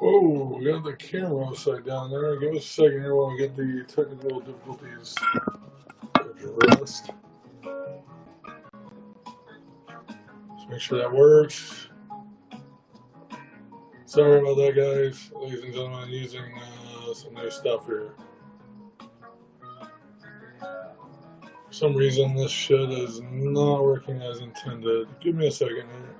Whoa, we got the camera upside down there. Give us a second here while we get the technical difficulties addressed. Let's make sure that works. Sorry about that, guys. Ladies and gentlemen, using some new stuff here. For some reason, this shit is not working as intended. Give me a second here.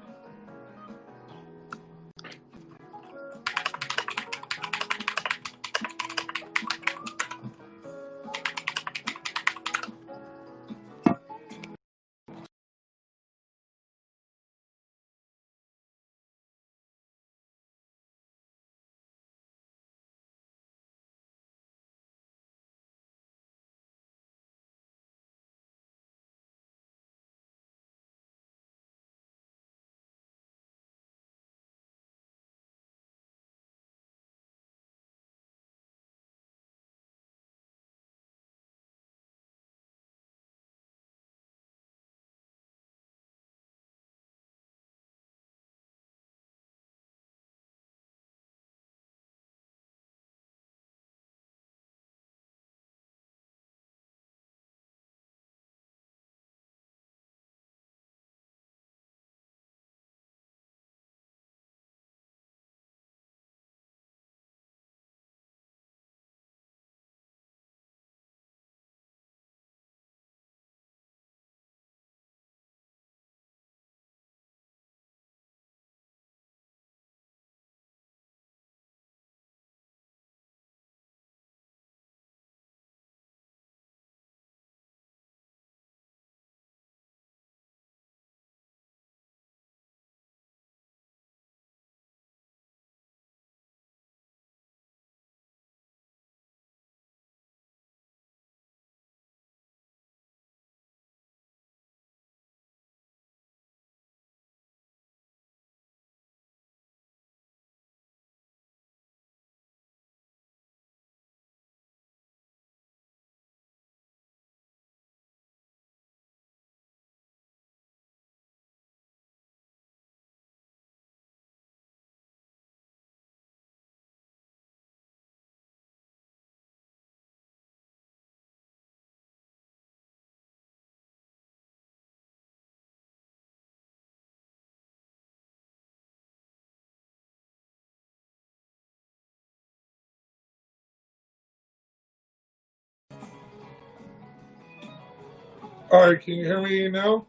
All right, can you hear me now?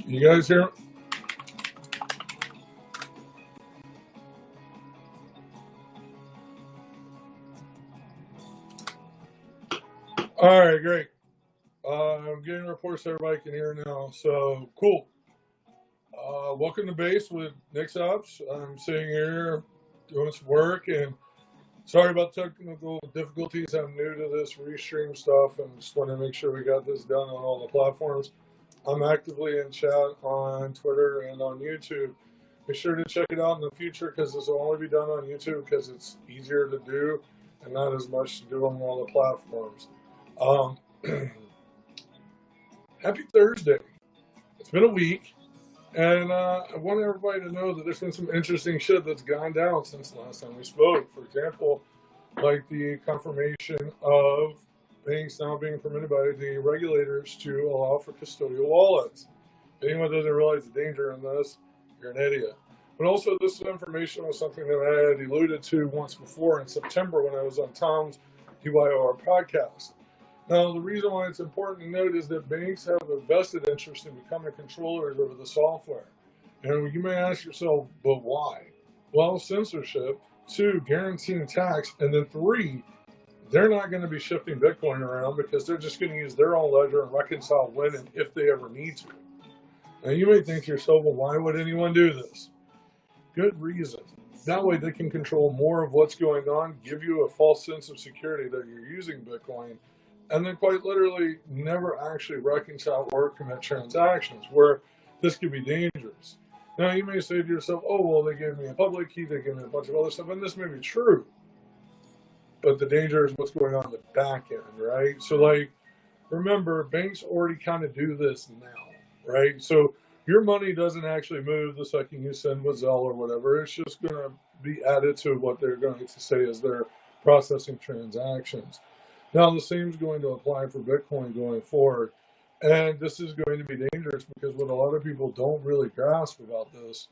You guys hear? All right, great. I'm getting reports everybody can hear now. So cool. Welcome to base with Nixops. I'm sitting here doing some work, and sorry about technical difficulties. I'm new to this restream stuff and just want to make sure we got this done on all the platforms. I'm actively in chat on Twitter and on YouTube. Be sure to check it out in the future because this will only be done on YouTube because it's easier to do and not as much to do on all the platforms. Happy Thursday. It's been a week. And I want everybody to know that there's been some interesting shit that's gone down since the last time we spoke. For example, like the confirmation of banks now being permitted by the regulators to allow for custodial wallets. If anyone doesn't realize the danger in this, you're an idiot. But also, this information was something that I had alluded to once before in September when I was on Tom's DYOR podcast. Now, the reason why it's important to note is that banks have a vested interest in becoming controllers over the software. And you may ask yourself, but why? Well, censorship. 2, guaranteeing tax. And then 3, they're not going to be shifting Bitcoin around because they're just going to use their own ledger and reconcile when and if they ever need to. Now, you may think to yourself, well, why would anyone do this? Good reason. That way they can control more of what's going on, give you a false sense of security that you're using Bitcoin, and then quite literally never actually reconcile or commit transactions, where this could be dangerous. Now, you may say to yourself, oh, well, they gave me a public key, they gave me a bunch of other stuff, and this may be true. but the danger is what's going on in the back end, right? So, like, remember, banks already kind of do this now, right? So your money doesn't actually move the second you send with Zelle or whatever. It's just going to be added to what they're going to say is their processing transactions. Now, the same is going to apply for Bitcoin going forward. And this is going to be dangerous because what a lot of people don't really grasp about this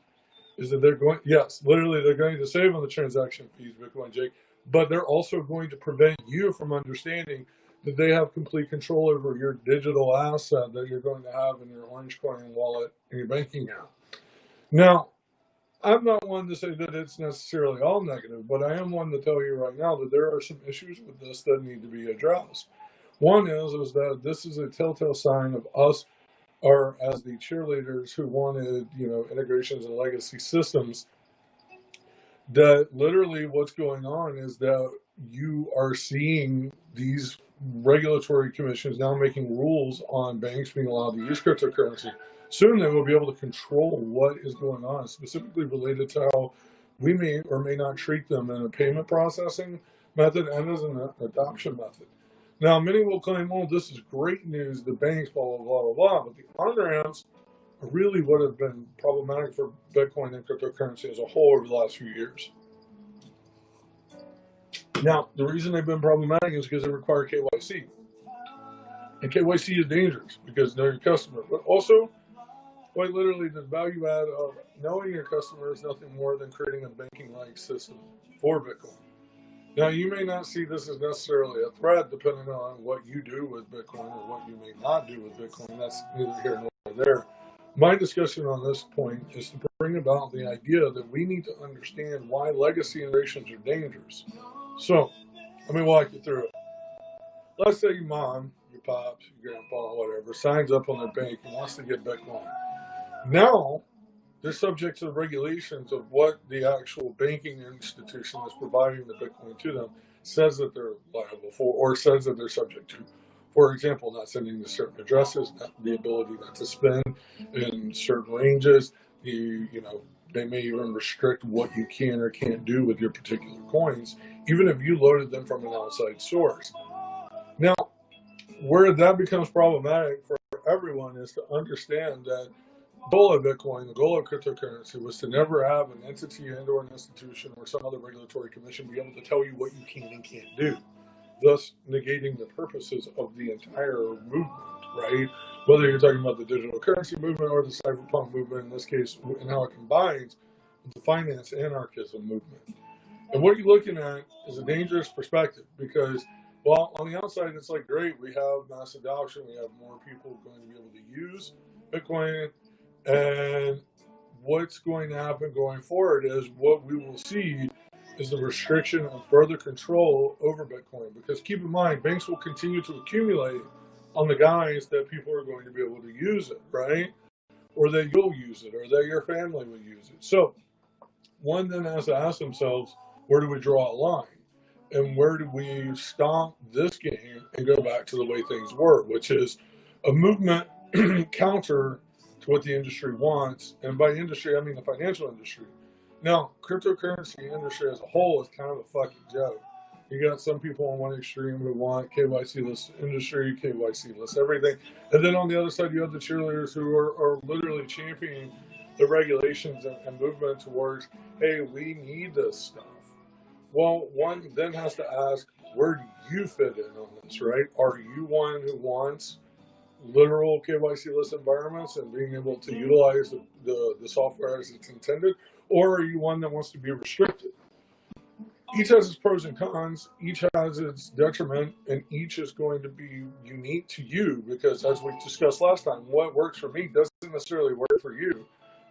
is that they're going, yes, literally they're going to save on the transaction fees, Bitcoin Jake, but they're also going to prevent you from understanding that they have complete control over your digital asset that you're going to have in your Orange Coin wallet and your banking account. Now, I'm not one to say that it's necessarily all negative, but I am one to tell you right now that there are some issues with this that need to be addressed. One is that this is a telltale sign of us, or as the cheerleaders who wanted, integrations and legacy systems, that literally what's going on is that you are seeing these regulatory commissions now making rules on banks being allowed to use cryptocurrency. Soon they will be able to control what is going on, specifically related to how we may or may not treat them in a payment processing method and as an adoption method. Now, many will claim, well, this is great news, the banks, blah, blah, blah, blah, blah, but the on-ramps are really what have been problematic for Bitcoin and cryptocurrency as a whole over the last few years. Now, the reason they've been problematic is because they require KYC. And KYC is dangerous because know your customer. But also, quite literally, the value add of knowing your customer is nothing more than creating a banking-like system for Bitcoin. Now, you may not see this as necessarily a threat depending on what you do with Bitcoin or what you may not do with Bitcoin. That's neither here nor there. My discussion on this point is to bring about the idea that we need to understand why legacy integrations are dangerous. So, let me walk you through it. Let's say your mom, your pops, your grandpa, whatever, signs up on their bank and wants to get Bitcoin. Now, they're subject to the regulations of what the actual banking institution that's providing the Bitcoin to them says that they're liable for or says that they're subject to. For example, not sending to certain addresses, the ability not to spend in certain ranges. They may even restrict what you can or can't do with your particular coins, even if you loaded them from an outside source. Now, where that becomes problematic for everyone is to understand that the goal of Bitcoin, the goal of cryptocurrency was to never have an entity and or an institution or some other regulatory commission be able to tell you what you can and can't do, thus negating the purposes of the entire movement, right? Whether you're talking about the digital currency movement or the cypherpunk movement in this case, and how it combines with the finance anarchism movement. And what you're looking at is a dangerous perspective because, well, on the outside, it's like, great, we have mass adoption, we have more people going to be able to use Bitcoin. And what's going to happen going forward is what we will see is the restriction of further control over Bitcoin. Because keep in mind, banks will continue to accumulate on the guys that people are going to be able to use it, right? Or that you'll use it, or that your family will use it. So one then has to ask themselves, where do we draw a line? And where do we stop this game and go back to the way things were, which is a movement counter to what the industry wants. And by industry, I mean the financial industry. Now, cryptocurrency industry as a whole is kind of a fucking joke. You got some people on one extreme who want KYC-less industry, KYC-less everything. And then on the other side, you have the cheerleaders who are literally championing the regulations and movement towards, hey, we need this stuff. Well, one then has to ask, where do you fit in on this, right? Are you one who wants literal KYC-less environments and being able to utilize the software as it's intended, or are you one that wants to be restricted? Each has its pros and cons, each has its detriment, and each is going to be unique to you because, as we discussed last time, what works for me doesn't necessarily work for you,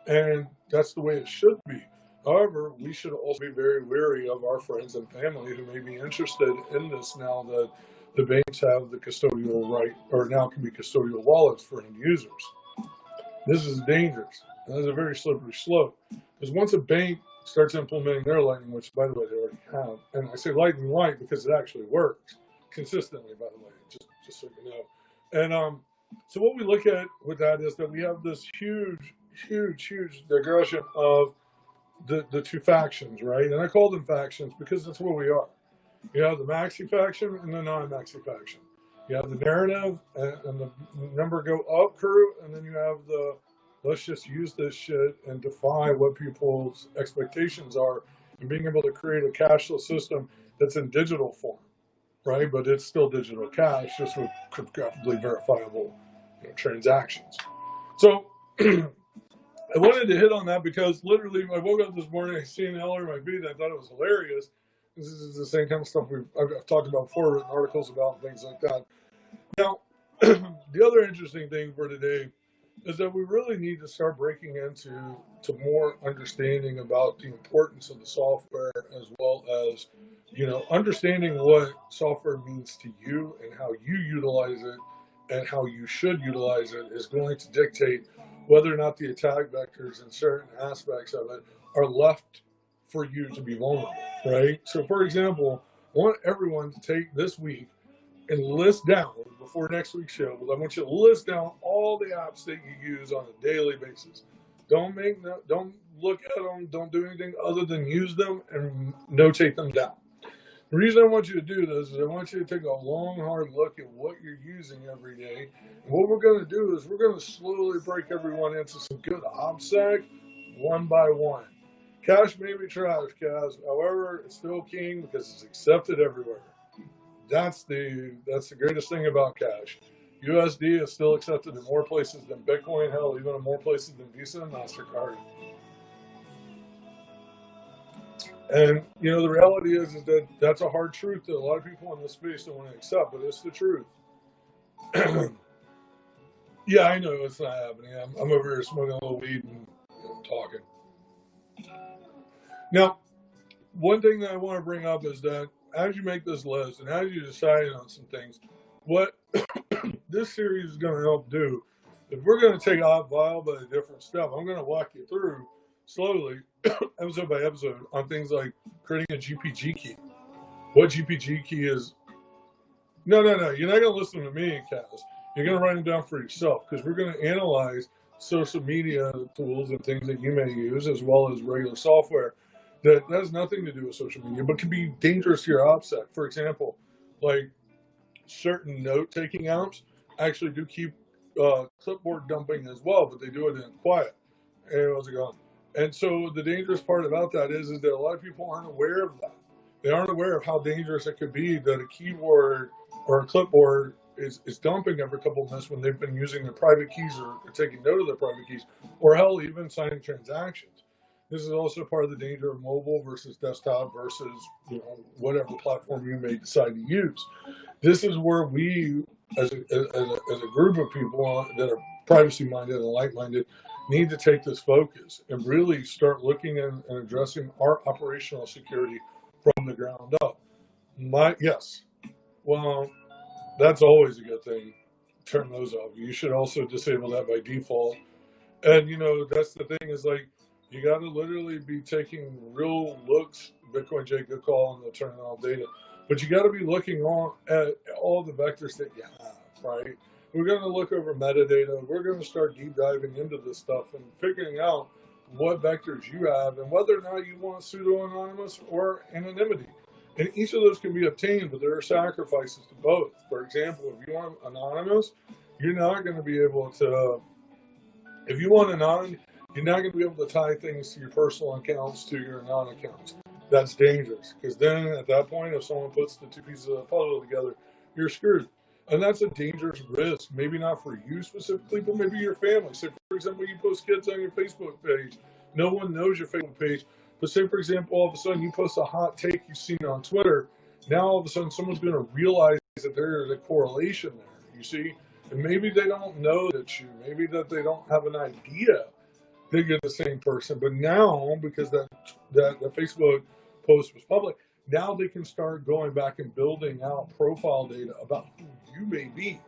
and that's the way it should be. However, we should also be very wary of our friends and family who may be interested in this now that the banks have the custodial right, or now can be custodial wallets for end users. This is dangerous. And that's a very slippery slope. Because once a bank starts implementing their Lightning, which, by the way, they already have, and I say Lightning Light because it actually works consistently, by the way, just so you know. And so what we look at with that is that we have this huge digression of the two factions, right? And I call them factions because that's where we are. You have the maxi faction and the non-maxi faction. You have the narrative and the number go up crew, and then you have the let's just use this shit and defy what people's expectations are, and being able to create a cashless system that's in digital form, right? But it's still digital cash, just with cryptographically verifiable, transactions. So I wanted to hit on that because literally I woke up this morning, I seen L in my feed, and I thought it was hilarious. This is the same kind of stuff I've talked about before, written articles about, things like that. Now, the other interesting thing for today is that we really need to start breaking into more understanding about the importance of the software, as well as, understanding what software means to you and how you utilize it and how you should utilize it is going to dictate whether or not the attack vectors and certain aspects of it are left for you to be vulnerable, right? So, for example, I want everyone to take this week and list down before next week's show, but I want you to list down all the apps that you use on a daily basis. Don't look at them, don't do anything other than use them and notate them down. The reason I want you to do this is I want you to take a long, hard look at what you're using every day. And what we're going to do is we're going to slowly break everyone into some good OPSEC one by one. Cash may be trash, Cash. However, it's still king because it's accepted everywhere. That's the greatest thing about Cash. USD is still accepted in more places than Bitcoin, hell, even in more places than Visa and MasterCard. And, the reality is that that's a hard truth that a lot of people in this space don't want to accept, but it's the truth. Yeah, I know it's not happening. I'm over here smoking a little weed and talking. Now, one thing that I want to bring up is that as you make this list and as you decide on some things, what this series is going to help do, if we're going to take OpVile by a different step, I'm going to walk you through slowly, episode by episode, on things like creating a GPG key. What GPG key is. No. You're not going to listen to me, Kaz. You're going to write them down for yourself because we're going to analyze social media tools and things that you may use, as well as regular software that has nothing to do with social media, but can be dangerous to your OPSEC. For example, like certain note-taking apps actually do keep clipboard dumping as well, but they do it in quiet. Hey, how's it going? And so the dangerous part about that is that a lot of people aren't aware of that. They aren't aware of how dangerous it could be that a keyboard or a clipboard is dumping every couple of minutes when they've been using their private keys or taking note of their private keys, or hell, even signing transactions. This is also part of the danger of mobile versus desktop versus whatever platform you may decide to use. This is where we, as a group of people that are privacy-minded and like-minded, need to take this focus and really start looking and addressing our operational security from the ground up. Well, that's always a good thing. Turn those off. You should also disable that by default. And that's the thing is like you got to literally be taking real looks. Bitcoin J, good call on the turning off data, but you got to be looking at all the vectors that you have, right? We're going to look over metadata. We're going to start deep diving into this stuff and figuring out what vectors you have and whether or not you want pseudo-anonymous or anonymity. And each of those can be obtained, but there are sacrifices to both. For example, if you want anonymous, you're not going to be able to, if you want anon, you're not going to be able to tie things to your personal accounts to your anon accounts. That's dangerous because then at that point, if someone puts the two pieces of the puzzle together, you're screwed. And that's a dangerous risk. Maybe not for you specifically, but maybe your family. Say, for example, you post kids on your Facebook page. No one knows your Facebook page. But say, for example, all of a sudden you post a hot take you've seen on Twitter. Now all of a sudden someone's going to realize that there is a correlation there, you see? And maybe they don't know that maybe that they don't have an idea that you're the same person. But now, because that Facebook post was public, now they can start going back and building out profile data about who you may be.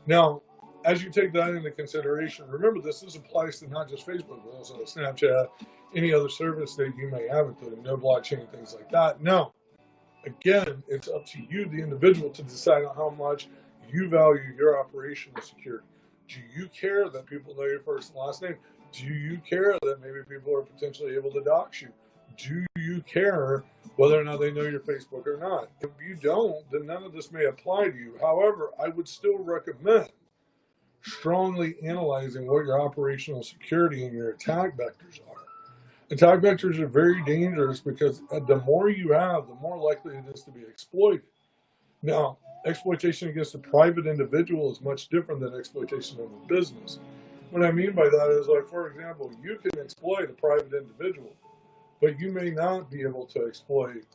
Now, as you take that into consideration, remember this applies to not just Facebook, but also Snapchat, any other service that you may have, including no blockchain, things like that. Now, again, it's up to you, the individual, to decide on how much you value your operational security. Do you care that people know your first and last name? Do you care that maybe people are potentially able to dox you? Do you care whether or not they know your Facebook or not. If you don't, then none of this may apply to you. However, I would still recommend strongly analyzing what your operational security and your attack vectors are. Attack vectors are very dangerous because the more you have, the more likely it is to be exploited. Now, exploitation against a private individual is much different than exploitation of a business. What I mean by that is, like, for example, you can exploit a private individual, but you may not be able to exploit,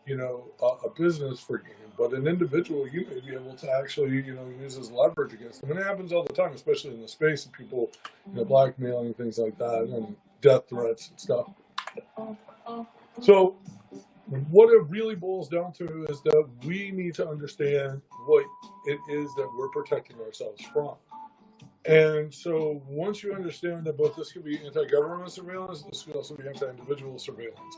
a business for gain. But an individual, you may be able to actually, use as leverage against them. And it happens all the time, especially in the space of people, blackmailing, things like that, and death threats and stuff. So what it really boils down to is that we need to understand what it is that we're protecting ourselves from. And so once you understand that both this can be anti-government surveillance, this can also be anti-individual surveillance.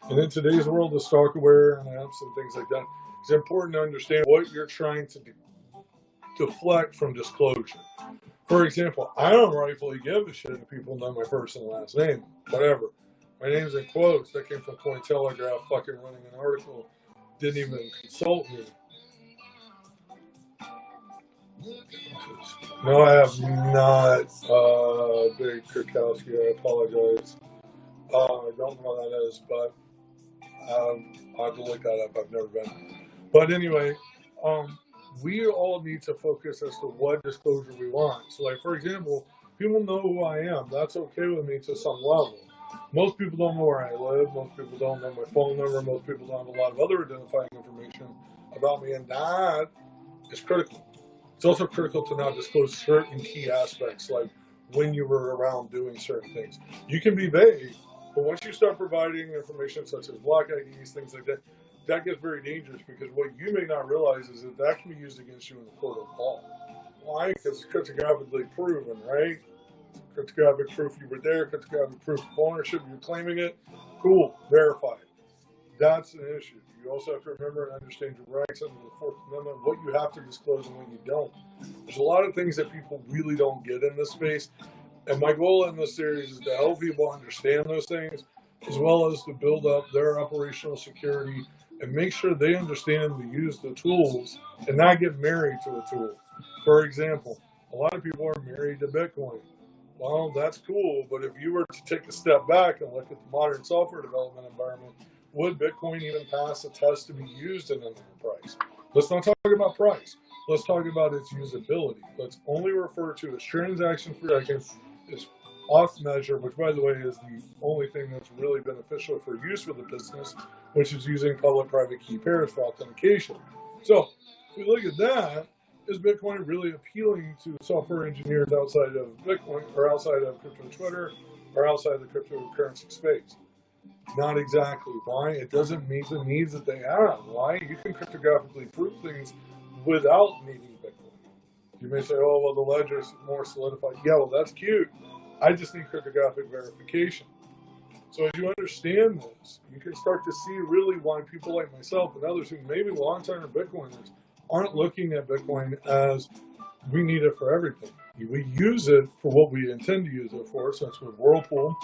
And in today's world of stalkerware and apps and things like that, it's important to understand what you're trying to deflect from disclosure. For example, I don't rightfully give a shit if people know my first and last name, whatever. My name's in quotes. That came from Cointelegraph, fucking running an article. Didn't even consult me. No, I have not, Big Kurkowski. I apologize. I don't know what that is, but I'll have to look that up. I've never been. But anyway, we all need to focus as to what disclosure we want. So, like, for example, people know who I am. That's okay with me to some level. Most people don't know where I live. Most people don't know my phone number. Most people don't have a lot of other identifying information about me, and that is critical. It's also critical to not disclose certain key aspects, like when you were around doing certain things. You can be vague, but once you start providing information such as block IDs, things like that, that gets very dangerous, because what you may not realize is that that can be used against you in the court of law. Why? Because it's cryptographically proven, right? Cryptographic proof you were there, cryptographic proof of ownership, you're claiming it. Cool, verified. That's an issue. You also have to remember and understand your rights under the Fourth Amendment, what you have to disclose and what you don't. There's a lot of things that people really don't get in this space, and my goal in this series is to help people understand those things, as well as to build up their operational security and make sure they understand to use the tools and not get married to a tool. For example, a lot of people are married to Bitcoin. Well, that's cool, but if you were to take a step back and look at the modern software development environment, would Bitcoin even pass a test to be used in an enterprise? Let's not talk about price. Let's talk about its usability. Let's only refer to its transactions per second, its auth measure, which, by the way, is the only thing that's really beneficial for use with the business, which is using public-private key pairs for authentication. So, if we look at that, is Bitcoin really appealing to software engineers outside of Bitcoin, or outside of crypto Twitter, or outside the cryptocurrency space? Not exactly. Why? It doesn't meet the needs that they have. Why? You can cryptographically prove things without needing Bitcoin. You may say, oh, well, the ledger is more solidified. Yeah, well, that's cute. I just need cryptographic verification. So as you understand this, you can start to see really why people like myself and others who may be long-term Bitcoiners aren't looking at Bitcoin as we need it for everything. We use it for what we intend to use it for, such with Whirlpool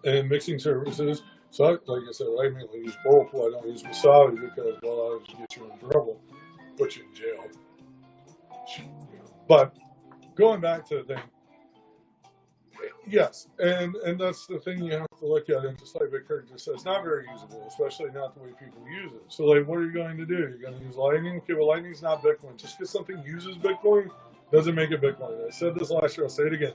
and mixing services. So, like I said, I mainly use Whirlpool. I don't use Wasabi because, well, I just get you in trouble, put you in jail. But going back to the thing, yes, and that's the thing you have to look at. And just like Kirk just said, it's not very usable, especially not the way people use it. So, like, what are you going to do? You're going to use Lightning? Okay, well, Lightning's not Bitcoin. Just because something uses Bitcoin doesn't make it Bitcoin. I said this last year. I'll say it again.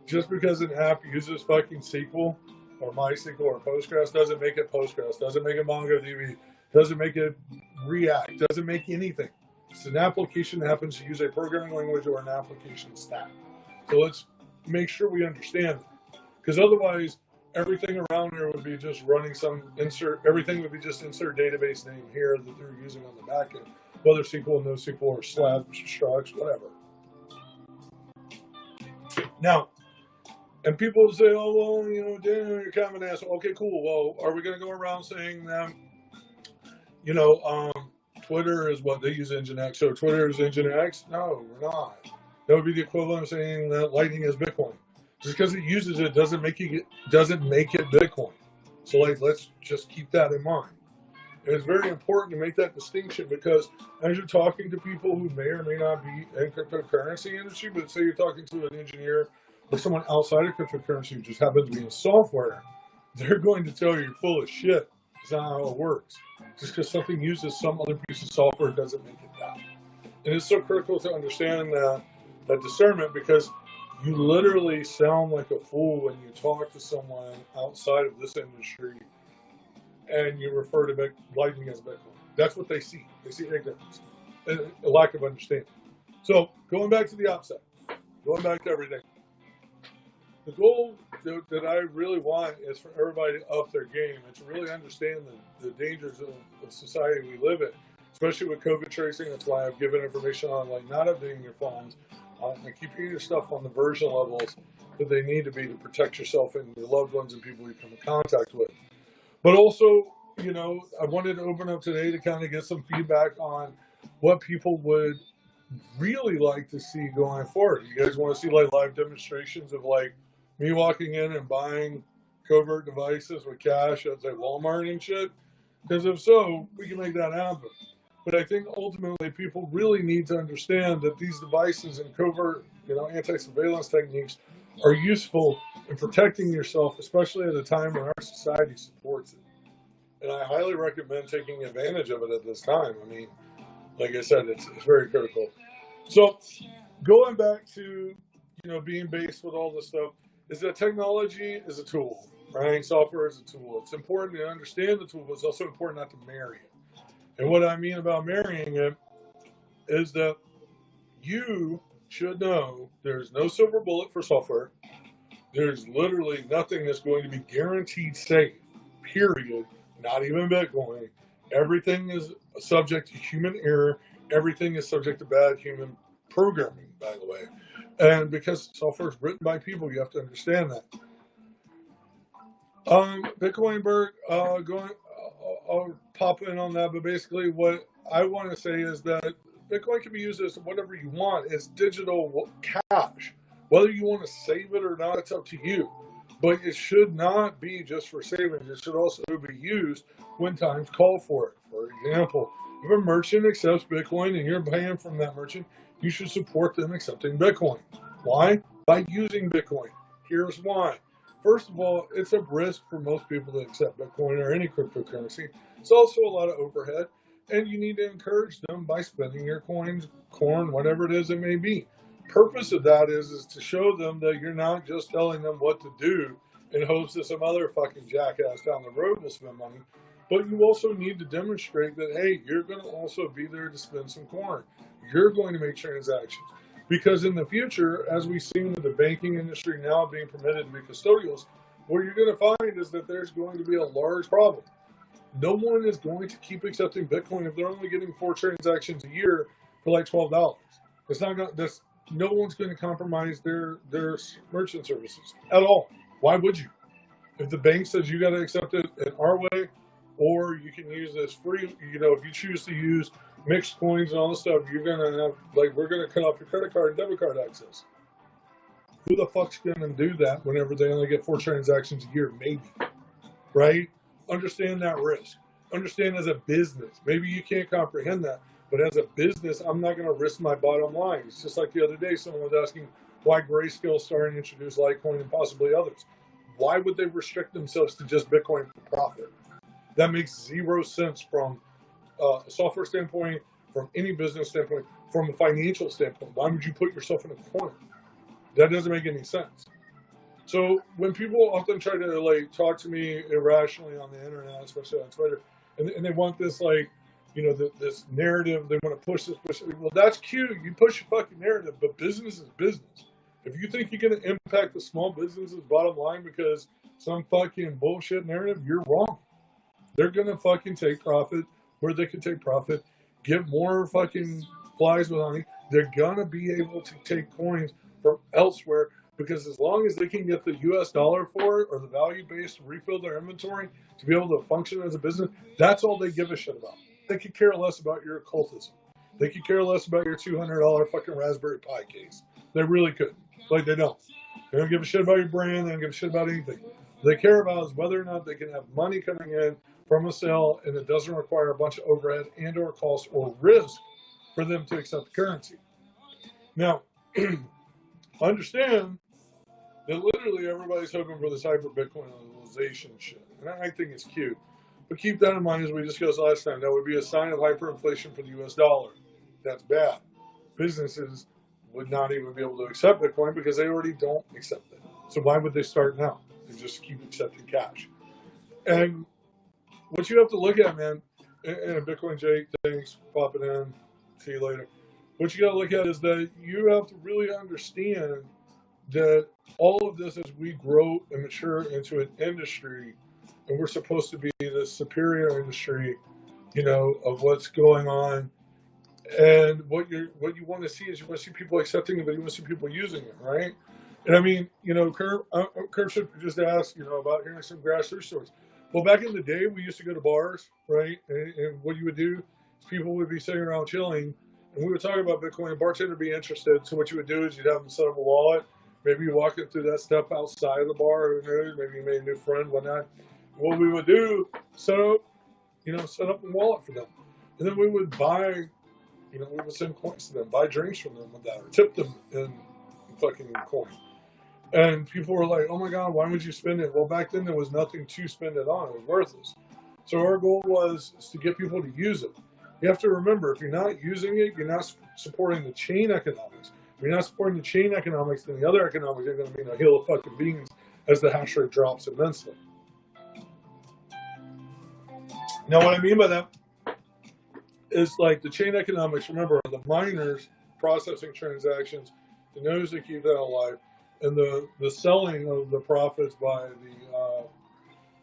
Just because an app uses fucking SQL or MySQL or Postgres doesn't make it Postgres, doesn't make it MongoDB, doesn't make it React, doesn't make anything. It's an application that happens to use a programming language or an application stack. So let's make sure we understand that. Because otherwise, everything around here would be just running some everything would be just insert database name here that they're using on the back end, whether SQL, NoSQL, or slab, structs, whatever. Now, and people say, oh, well, Daniel, you're kind of an asshole. Okay, cool. Well, are we going to go around saying that, Twitter is what they use Nginx, so Twitter is Nginx? No, we're not. That would be the equivalent of saying that Lightning is Bitcoin. Just because it uses it doesn't make it Bitcoin. So, like, let's just keep that in mind. And it's very important to make that distinction because as you're talking to people who may or may not be in cryptocurrency industry, but say you're talking to an engineer or someone outside of cryptocurrency who just happens to be in software, they're going to tell you you're full of shit. It's not how it works. Just because something uses some other piece of software doesn't make it that. And it's so critical to understand that discernment because you literally sound like a fool when you talk to someone outside of this industry and you refer to Lightning as Bitcoin. That's what they see. They see ignorance and a lack of understanding. So going back to the upside, going back to everything, the goal that I really want is for everybody to up their game and to really understand the dangers of society we live in, especially with COVID tracing. That's why I've given information on like not updating your phones and keeping your stuff on the version levels that they need to be to protect yourself and your loved ones and people you come in contact with. But also, you know, I wanted to open up today to kind of get some feedback on what people would really like to see going forward. You guys want to see like live demonstrations of like me walking in and buying covert devices with cash at like Walmart and shit? Because if so, we can make that happen. But I think ultimately people really need to understand that these devices and covert, you know, anti-surveillance techniques are useful in protecting yourself, especially at a time when our society supports it. And I highly recommend taking advantage of it at this time. I mean, like I said, it's very critical. So going back to, you know, being based with all this stuff, is that technology is a tool, right? Software is a tool. It's important to understand the tool, but it's also important not to marry it. And what I mean about marrying it is that you should know there's no silver bullet for software. There's literally nothing that's going to be guaranteed safe, period. Not even Bitcoin. Everything is subject to human error. Everything is subject to bad human programming, by the way. And because software is written by people, you have to understand that. Bitcoin Berg, I'll pop in on that, but basically what I want to say is that Bitcoin can be used as whatever you want. It's digital cash. Whether you want to save it or not, it's up to you. But it should not be just for savings. It should also be used when times call for it. For example, if a merchant accepts Bitcoin and you're paying from that merchant, you should support them accepting Bitcoin. Why? By using Bitcoin. Here's why. First of all, it's a risk for most people to accept Bitcoin or any cryptocurrency. It's also a lot of overhead, and you need to encourage them by spending your coins, corn, whatever it is it may be. Purpose of that is to show them that you're not just telling them what to do in hopes that some other fucking jackass down the road will spend money, but you also need to demonstrate that, hey, you're going to also be there to spend some corn. You're going to make transactions. Because in the future, as we've seen with the banking industry now being permitted to be custodials, what you're going to find is that there's going to be a large problem. No one is going to keep accepting Bitcoin if they're only getting 4 transactions a year for like $12. It's not going. No one's going to compromise their merchant services at all. Why would you? If the bank says you got to accept it in our way, or you can use this free, you know, if you choose to use mixed coins and all this stuff, you're going to have, like, we're going to cut off your credit card and debit card access. Who the fuck's going to do that whenever they only get 4 transactions a year? Maybe. Right? Understand that risk. Understand as a business. Maybe you can't comprehend that, but as a business, I'm not going to risk my bottom line. It's just like the other day, someone was asking why Grayscale started to introduce Litecoin and possibly others. Why would they restrict themselves to just Bitcoin for profit? That makes zero sense from a software standpoint, from any business standpoint, from a financial standpoint. Why would you put yourself in a corner? That doesn't make any sense. So when people often try to like talk to me irrationally on the internet, especially on Twitter, and they want this like, you know, this narrative, they want to push this. Well, that's cute. You push your fucking narrative, but business is business. If you think you're going to impact the small business's bottom line because some fucking bullshit narrative, you're wrong. They're going to fucking take profit where they can take profit, get more fucking flies with honey. They're going to be able to take coins from elsewhere because as long as they can get the US dollar for it or the value base to refill their inventory to be able to function as a business, that's all they give a shit about. They could care less about your occultism. They could care less about your $200 fucking Raspberry Pi case. They really could. Like they don't. They don't give a shit about your brand. They don't give a shit about anything. What they care about is whether or not they can have money coming in from a sale, and it doesn't require a bunch of overhead and or cost or risk for them to accept the currency. Now, understand that literally everybody's hoping for this hyper Bitcoinization shit. And I think it's cute. But keep that in mind as we discussed last time. That would be a sign of hyperinflation for the US dollar. That's bad. Businesses would not even be able to accept Bitcoin because they already don't accept it. So why would they start now? They just keep accepting cash. And what you have to look at, man, and Bitcoin Jake, thanks, popping in. See you later. What you got to look at is that you have to really understand that all of this, as we grow and mature into an industry, and we're supposed to be the superior industry, of what's going on. And what you want to see is you want to see people accepting it, but you want to see people using it, right? And I mean, Kurt should just ask, about hearing some grassroots stories. Well, back in the day, we used to go to bars, right? And what you would do is people would be sitting around chilling, and we would talk about Bitcoin. The bartender would be interested. So what you would do is you'd have them set up a wallet. Maybe you walk it through that step outside of the bar. Who knows? Maybe you made a new friend, whatnot. What we would do, set up a wallet for them, and then we would buy. We would send coins to them, buy drinks from them with that, or tip them in fucking coin. And people were like, oh my God, why would you spend it? Well, back then there was nothing to spend it on. It was worthless. So our goal was to get people to use it. You have to remember, if you're not using it, you're not supporting the chain economics. If you're not supporting the chain economics, then the other economics are going to be in a hill of fucking beans as the hash rate drops immensely. Now, what I mean by that is like the chain economics, remember, the miners processing transactions, the nodes that keep that alive, and the selling of the profits by the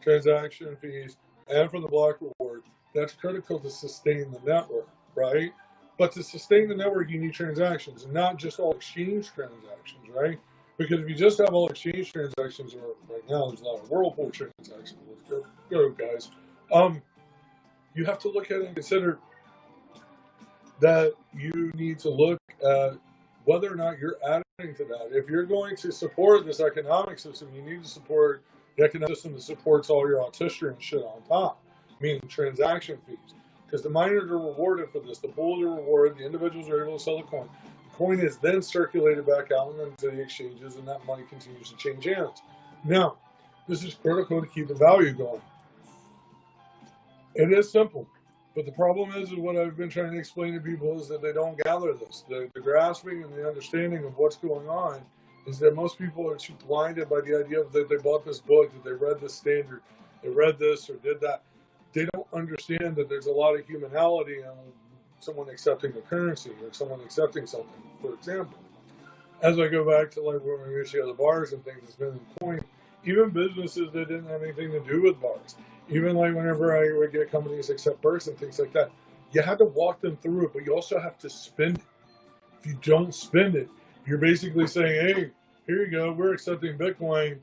transaction fees and from the block reward, that's critical to sustain the network, right? But to sustain the network, you need transactions, and not just all exchange transactions, right? Because if you just have all exchange transactions, or right now there's a lot of whirlpool transactions, let's go guys. You have to look at it and consider that you need to look at whether or not you're adding to that. If you're going to support this economic system, you need to support the economic system that supports all your artistry and shit on top, meaning transaction fees. Because the miners are rewarded for this, the pools are rewarded, the individuals are able to sell the coin. The coin is then circulated back out into the exchanges, and that money continues to change hands. Now, this is critical to keep the value going. It is simple. But the problem is what I've been trying to explain to people is that they don't gather this. The grasping and the understanding of what's going on is that most people are too blinded by the idea that they bought this book, that they read this standard, they read this or did that. They don't understand that there's a lot of humanality in someone accepting a currency or someone accepting something. For example, as I go back to like when we used to go to the bars and things, it's been in point. Even businesses that didn't have anything to do with bars. Even like whenever I would get companies accept births and things like that, you had to walk them through it, but you also have to spend it. If you don't spend it, you're basically saying, hey, here you go, we're accepting Bitcoin.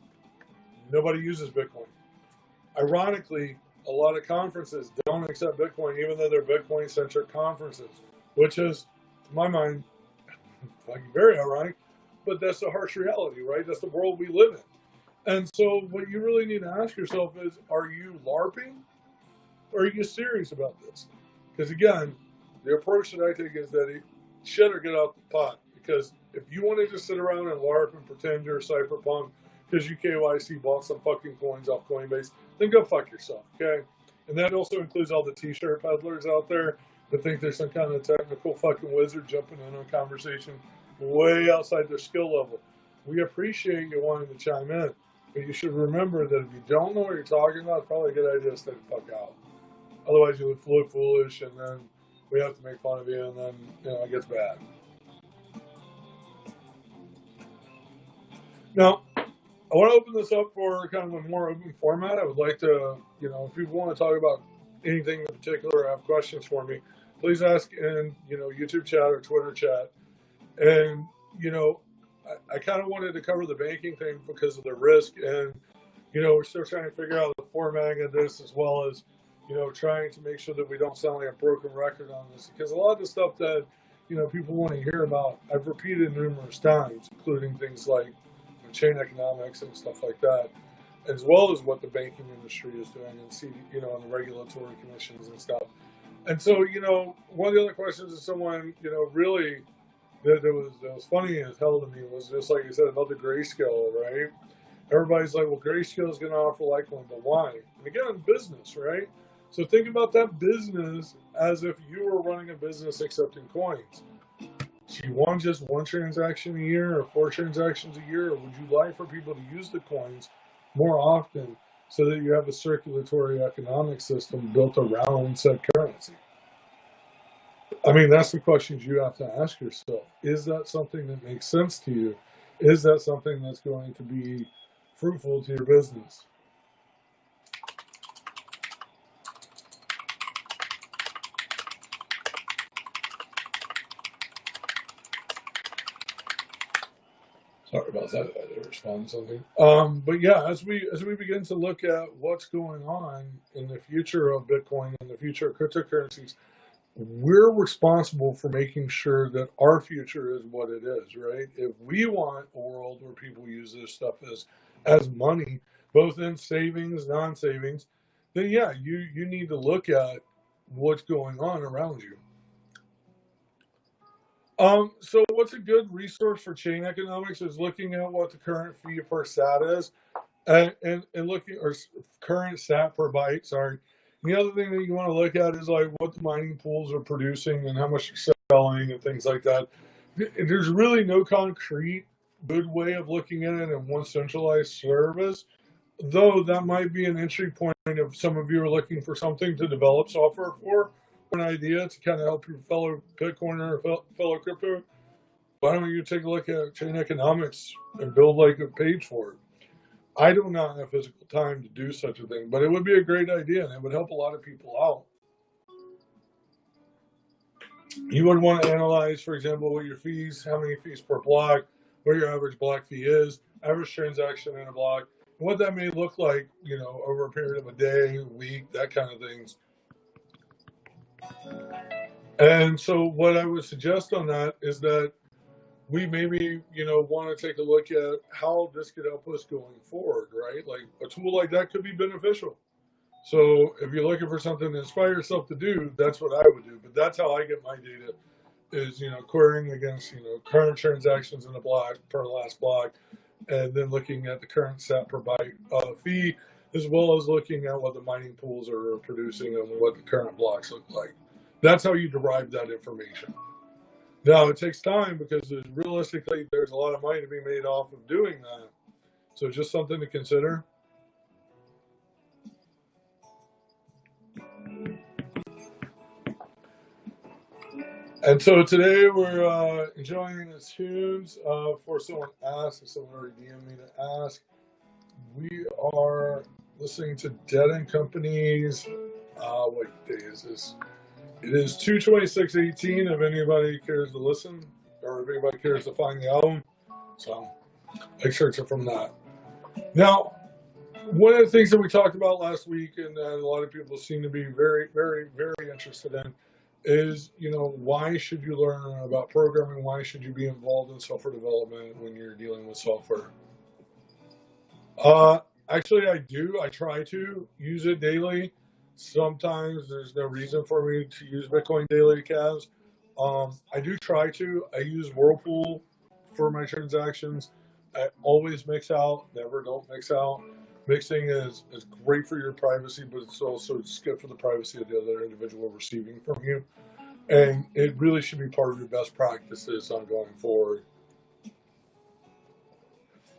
Nobody uses Bitcoin. Ironically, a lot of conferences don't accept Bitcoin, even though they're Bitcoin-centric conferences, which is, to my mind, very ironic, but that's the harsh reality, right? That's the world we live in. And so what you really need to ask yourself is, are you LARPing or are you serious about this? Because again, the approach that I take is that shit or get out the pot. Because if you want to just sit around and LARP and pretend you're a cypherpunk because you KYC bought some fucking coins off Coinbase, then go fuck yourself, okay? And that also includes all the t-shirt peddlers out there that think there's some kind of technical fucking wizard jumping in on a conversation way outside their skill level. We appreciate you wanting to chime in. But you should remember that if you don't know what you're talking about, it's probably a good idea to stay the fuck out. Otherwise, you look foolish, and then we have to make fun of you, and then it gets bad. Now, I want to open this up for kind of a more open format. I would like to, if people want to talk about anything in particular or have questions for me, please ask in, YouTube chat or Twitter chat. And, I kind of wanted to cover the banking thing because of the risk, and we're still trying to figure out the formatting of this, as well as trying to make sure that we don't sound like a broken record on this, because a lot of the stuff that people want to hear about, I've repeated numerous times, including things like chain economics and stuff like that. as well as what the banking industry is doing, and see, and the regulatory commissions and stuff. And so, one of the other questions is someone, really that was funny as hell to me was just like you said about the grayscale, right? Everybody's like, well, grayscale is going to offer Litecoin, but why? And again, business, right? So think about that business as if you were running a business accepting coins. Do you want just one transaction a year or 4 transactions a year, or would you like for people to use the coins more often so that you have a circulatory economic system built around said currency? I mean, that's the questions you have to ask yourself. Is that something that makes sense to you? Is that something that's going to be fruitful to your business? Sorry about that. I had to respond to something. But yeah, as we begin to look at what's going on in the future of Bitcoin and the future of cryptocurrencies, we're responsible for making sure that our future is what it is, right? If we want a world where people use this stuff as money, both in savings, non-savings, then yeah, you need to look at what's going on around you. So what's a good resource for chain economics is looking at what the current fee per sat is, and looking, or current sat per byte, sorry. And the other thing that you want to look at is like what the mining pools are producing and how much you're selling and things like that. There's really no concrete good way of looking at it in one centralized service, though that might be an entry point if some of you are looking for something to develop software for, an idea to kind of help your fellow Bitcoiner or fellow crypto. Why don't you take a look at chain economics and build like a page for it? I do not have physical time to do such a thing, but it would be a great idea and it would help a lot of people out. You would want to analyze, for example, what your fees, how many fees per block, what your average block fee is, average transaction in a block, what that may look like, over a period of a day, a week, that kind of things. And so what I would suggest on that is that we maybe, want to take a look at how this could help us going forward, right? Like a tool like that could be beneficial. So if you're looking for something to inspire yourself to do, that's what I would do. But that's how I get my data is, querying against, current transactions in the block per last block, and then looking at the current sat per byte fee, as well as looking at what the mining pools are producing and what the current blocks look like. That's how you derive that information. Now, it takes time because realistically, there's a lot of money to be made off of doing that. So just something to consider. And so today we're enjoying the tunes. For someone asked, if someone already DM'd me to ask, we are listening to Dead and Company's, what day is this? It is 2/26/18 if anybody cares to listen, or if anybody cares to find the album. So excerpts are from that. Now, one of the things that we talked about last week and that a lot of people seem to be very, very, very interested in is, why should you learn about programming? Why should you be involved in software development when you're dealing with software? Actually, I do. I try to use it daily. Sometimes there's no reason for me to use Bitcoin daily calves. I do try to. I use Whirlpool for my transactions. I always mix out, never don't mix out. Mixing is great for your privacy, but it's also just good for the privacy of the other individual receiving from you. And it really should be part of your best practices on going forward.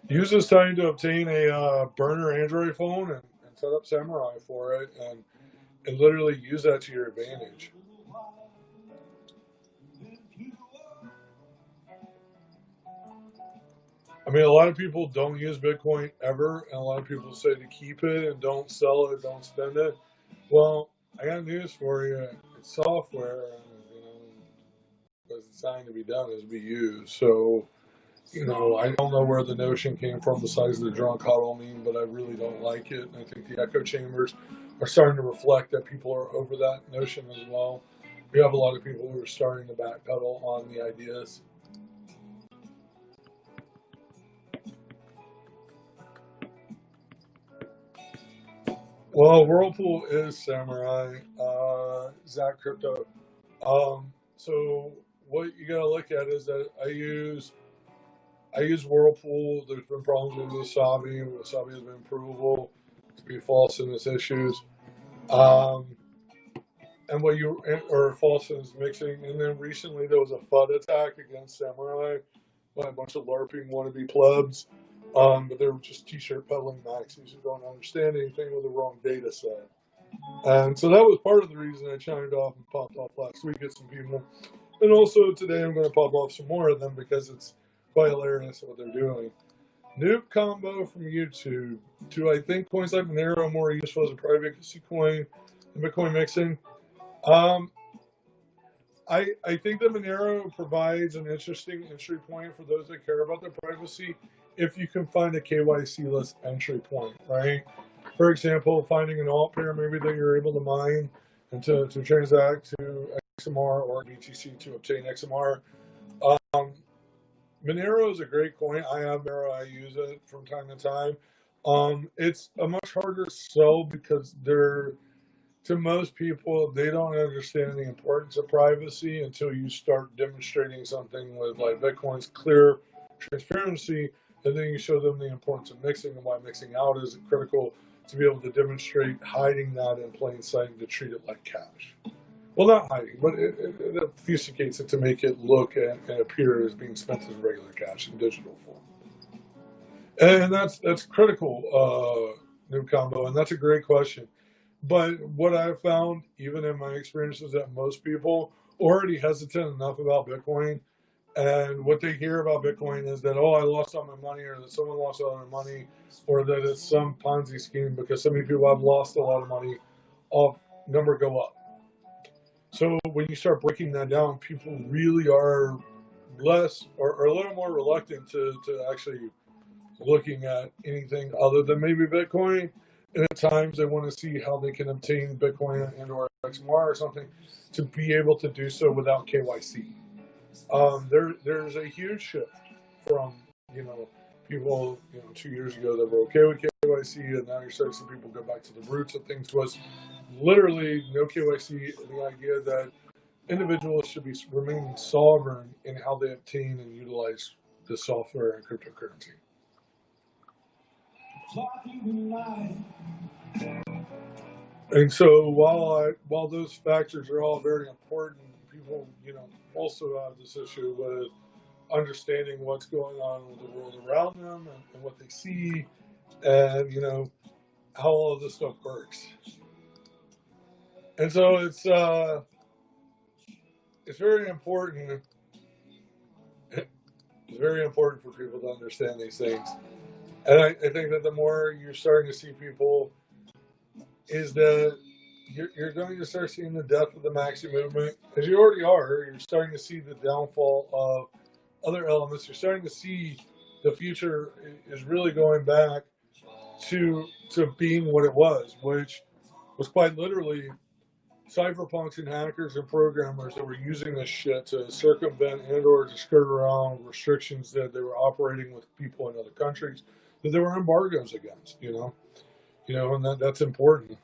Use this time to obtain a burner Android phone and set up Samurai for it and literally use that to your advantage. I mean, a lot of people don't use Bitcoin ever, and a lot of people say to keep it and don't sell it, don't spend it. Well, I got news for you. It's software, and what's designed to be done is be used. So, I don't know where the notion came from besides the drunk huddle meme, but I really don't like it. And I think the echo chambers are starting to reflect that people are over that notion as well. We have a lot of people who are starting to backpedal on the ideas. Well, Whirlpool is Samurai, Zach Crypto. So what you gotta look at is that I use Whirlpool. There's been problems with Wasabi. Wasabi has been provable to be false in its issues. Um, and what you or false in its mixing. And then recently there was a FUD attack against Samurai by a bunch of LARPing wannabe plebs. But they were just t-shirt peddling maxis who don't understand anything with the wrong data set. And so that was part of the reason I chimed off and popped off last week at some people. And also today I'm going to pop off some more of them because it's quite hilarious what they're doing. Nuke combo from YouTube. Do I think coins like Monero are more useful as a privacy coin than Bitcoin mixing? Um, I think that Monero provides an interesting entry point for those that care about their privacy if you can find a KYC-less entry point, right? For example, finding an alt pair maybe that you're able to mine and to transact to XMR or BTC to obtain XMR. Monero is a great coin. I have Monero. I use it from time to time. It's a much harder sell because to most people, they don't understand the importance of privacy until you start demonstrating something with like Bitcoin's clear transparency, and then you show them the importance of mixing and why mixing out is critical to be able to demonstrate hiding that in plain sight and to treat it like cash. Well, not hiding, but it obfuscates it to make it look and appear as being spent as regular cash in digital form. And that's critical, new combo, and that's a great question. But what I've found, even in my experience, is that most people already hesitant enough about Bitcoin. And what they hear about Bitcoin is that, oh, I lost all my money, or that someone lost all their money, or that it's some Ponzi scheme because so many people have lost a lot of money, all number go up. So when you start breaking that down, people really are less or a little more reluctant to actually looking at anything other than maybe Bitcoin. And at times they want to see how they can obtain Bitcoin and or XMR or something to be able to do so without KYC. There's a huge shift from, people, 2 years ago that were okay with KYC, and now you're starting to see people go back to the roots of things was literally no KYC, and the idea that individuals should be remaining sovereign in how they obtain and utilize the software and cryptocurrency. And so while those factors are all very important, people, also have this issue with understanding what's going on with the world around them and what they see and, how all of this stuff works. And so it's very important. It's very important for people to understand these things. And I think that the more you're starting to see people is that you're going to start seeing the death of the maxi movement, as you already are. You're starting to see the downfall of other elements. You're starting to see the future is really going back to being what it was, which was quite literally cypherpunks and hackers and programmers that were using this shit to circumvent and or to skirt around restrictions that they were operating with people in other countries that there were embargoes against, and that's important.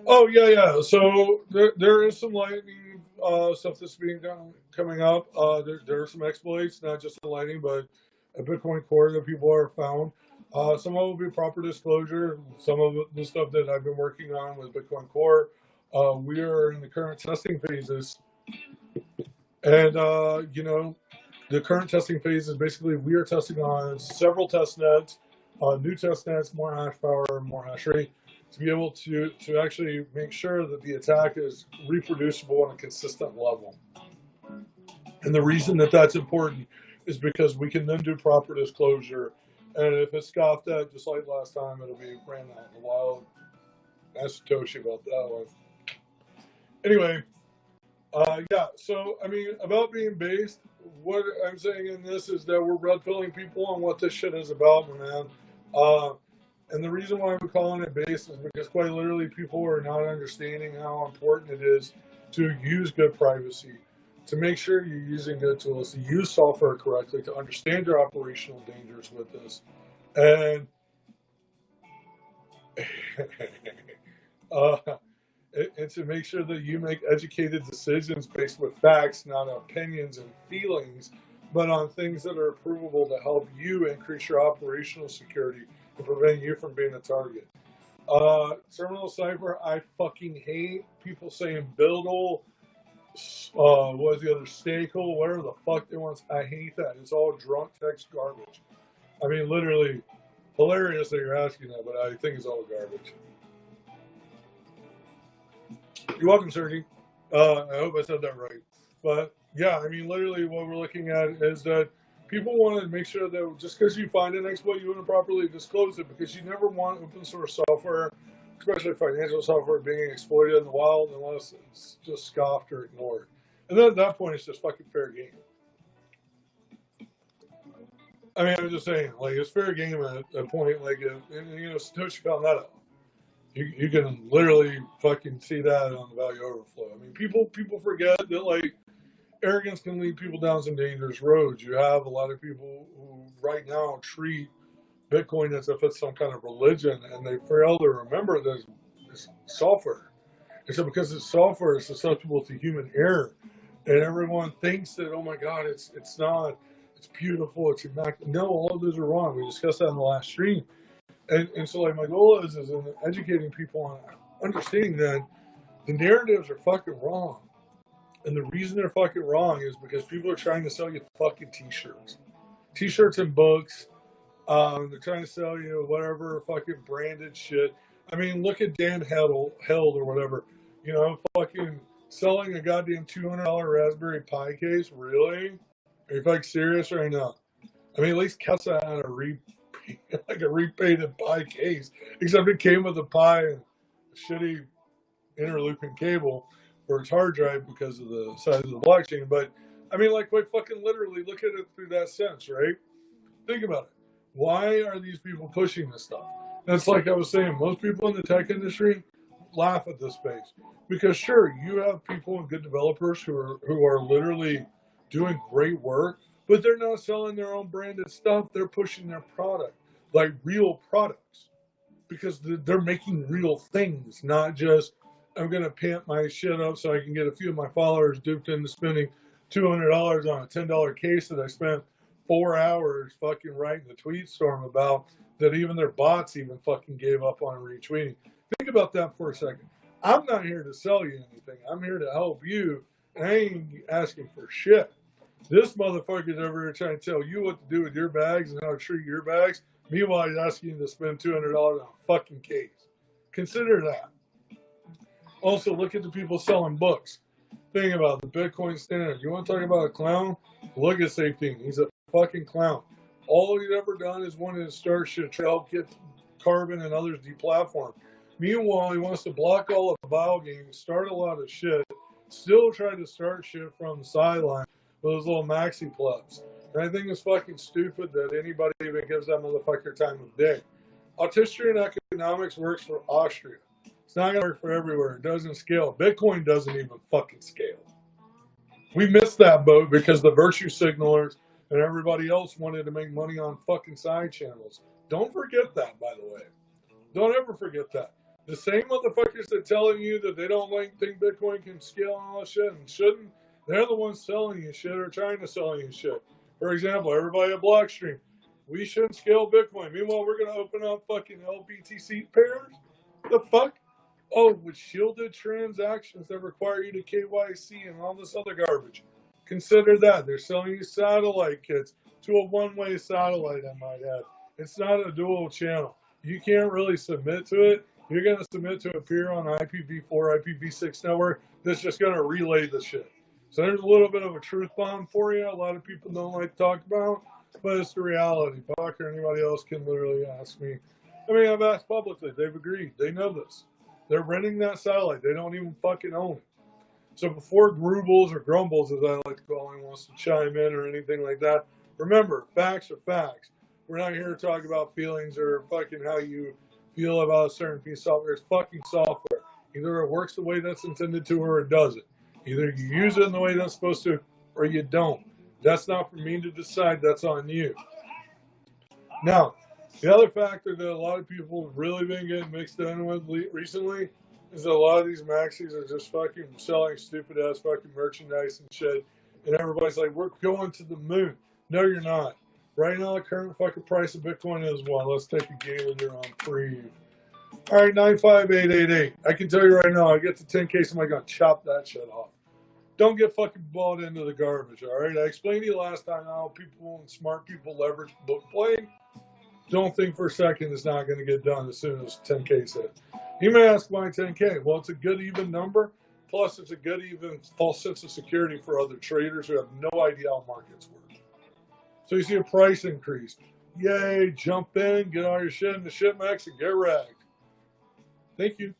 Oh yeah. So there is some lightning stuff that's being done coming up. There are some exploits, not just the lightning, but a Bitcoin core that people are found. Some of it will be proper disclosure. Some of the stuff that I've been working on with Bitcoin Core, we are in the current testing phases, and the current testing phase is basically we are testing on several test nets, new test nets, more hash power, more hash rate, to be able to actually make sure that the attack is reproducible on a consistent level. And the reason that that's important is because we can then do proper disclosure. And if it's scoffed at, just like last time, it'll be ran out in the wild. Ask Satoshi about that one. Anyway, so, about being based, what I'm saying in this is that we're red pilling people on what this shit is about, man. And the reason why we're calling it based is because quite literally people are not understanding how important it is to use good privacy, to make sure you're using good tools, to use software correctly, to understand your operational dangers with this. And uh, and to make sure that you make educated decisions based with facts, not opinions and feelings, but on things that are provable to help you increase your operational security and prevent you from being a target. Terminal cipher, I fucking hate people saying buildle, what is the other, stakehold, whatever the fuck they want. I hate that. It's all drunk text garbage. I mean, literally, hilarious that you're asking that, but I think it's all garbage. You're welcome, Sergey. I hope I said that right. But yeah, I mean, literally, what we're looking at is that people want to make sure that just because you find an exploit, you want to properly disclose it, because you never want open source software, especially financial software, being exploited in the wild unless it's just scoffed or ignored. And then at that point, it's just fucking fair game. I mean, I'm just saying, like, it's fair game at a point, like, and you know, Satoshi found that out. You can literally fucking see that on the value overflow. I mean, people forget that, like, arrogance can lead people down some dangerous roads. You have a lot of people who right now treat Bitcoin as if it's some kind of religion, and they fail to remember that it's software. And so because it's software, it's susceptible to human error. And everyone thinks that, oh my God, it's not, it's beautiful, it's immaculate. No, all of those are wrong. We discussed that in the last stream. And so, like, my goal is in educating people on understanding that the narratives are fucking wrong. And the reason they're fucking wrong is because people are trying to sell you fucking t-shirts. T-shirts and books. They're trying to sell you whatever fucking branded shit. I mean, look at Dan Held or whatever. You know, fucking selling a goddamn $200 Raspberry Pi case. Really? Are you fucking serious right now? I mean, at least cuts out a repainted Pi case. Except it came with a Pi and a shitty interlooping cable for its hard drive because of the size of the blockchain. But I mean, like, quite fucking literally, look at it through that sense, right? Think about it. Why are these people pushing this stuff? That's like I was saying, most people in the tech industry laugh at this space because sure, you have people and good developers who are literally doing great work, but they're not selling their own branded stuff. They're pushing their product, like real products, because they're making real things, not just I'm going to pimp my shit up so I can get a few of my followers duped into spending $200 on a $10 case that I spent 4 hours fucking writing a tweet storm about, that even their bots even fucking gave up on retweeting. Think about that for a second. I'm not here to sell you anything. I'm here to help you. And I ain't asking for shit. This motherfucker's over here trying to tell you what to do with your bags and how to treat your bags. Meanwhile, he's asking you to spend $200 on a fucking case. Consider that. Also, look at the people selling books. Think about the Bitcoin Standard. You want to talk about a clown? Look at Safety. He's a fucking clown. All he's ever done is wanted to start shit to help get Carbon and others deplatformed. Meanwhile, he wants to block all the vile games, start a lot of shit, still try to start shit from the sideline with those little maxi plebs. And I think it's fucking stupid that anybody even gives that motherfucker time of day. Autistic economics works for Austria. It's not going to work for everywhere. It doesn't scale. Bitcoin doesn't even fucking scale. We missed that boat because the virtue signalers and everybody else wanted to make money on fucking side channels. Don't forget that, by the way. Don't ever forget that. The same motherfuckers that telling you that they don't think Bitcoin can scale and all that shit and shouldn't, they're the ones selling you shit or trying to sell you shit. For example, everybody at Blockstream, we shouldn't scale Bitcoin. Meanwhile, we're going to open up fucking LBTC pairs? The fuck? Oh, with shielded transactions that require you to KYC and all this other garbage. Consider that. They're selling you satellite kits to a one-way satellite, I might add. It's not a dual channel. You can't really submit to it. You're going to submit to appear on IPv4, IPv6 network that's just going to relay the shit. So there's a little bit of a truth bomb for you. A lot of people don't like to talk about, but it's the reality. Buck or anybody else can literally ask me. I mean, I've asked publicly. They've agreed. They know this. They're renting that satellite. They don't even fucking own it. So before Grumbles or Grumbles, as I like to call him, wants to chime in or anything like that, remember, facts are facts. We're not here to talk about feelings or fucking how you feel about a certain piece of software. It's fucking software. Either it works the way that's intended to or it doesn't. Either you use it in the way that's supposed to or you don't. That's not for me to decide. That's on you. Now, The other factor that a lot of people have really been getting mixed in with recently is that a lot of these maxis are just fucking selling stupid ass fucking merchandise and shit. And everybody's like, we're going to the moon. No, you're not. Right now, the current fucking price of Bitcoin is one. Let's take a game here on free. All right, 95888. I can tell you right now, I get to 10K, somebody gonna chop that shit off. Don't get fucking bought into the garbage, all right? I explained to you last time how people and smart people leverage book playing. Don't think for a second it's not going to get done as soon as 10K hit. You may ask why 10K. Well, it's a good even number. Plus, it's a good even false sense of security for other traders who have no idea how markets work. So you see a price increase. Yay, jump in, get all your shit in the shipmax and get wrecked. Thank you.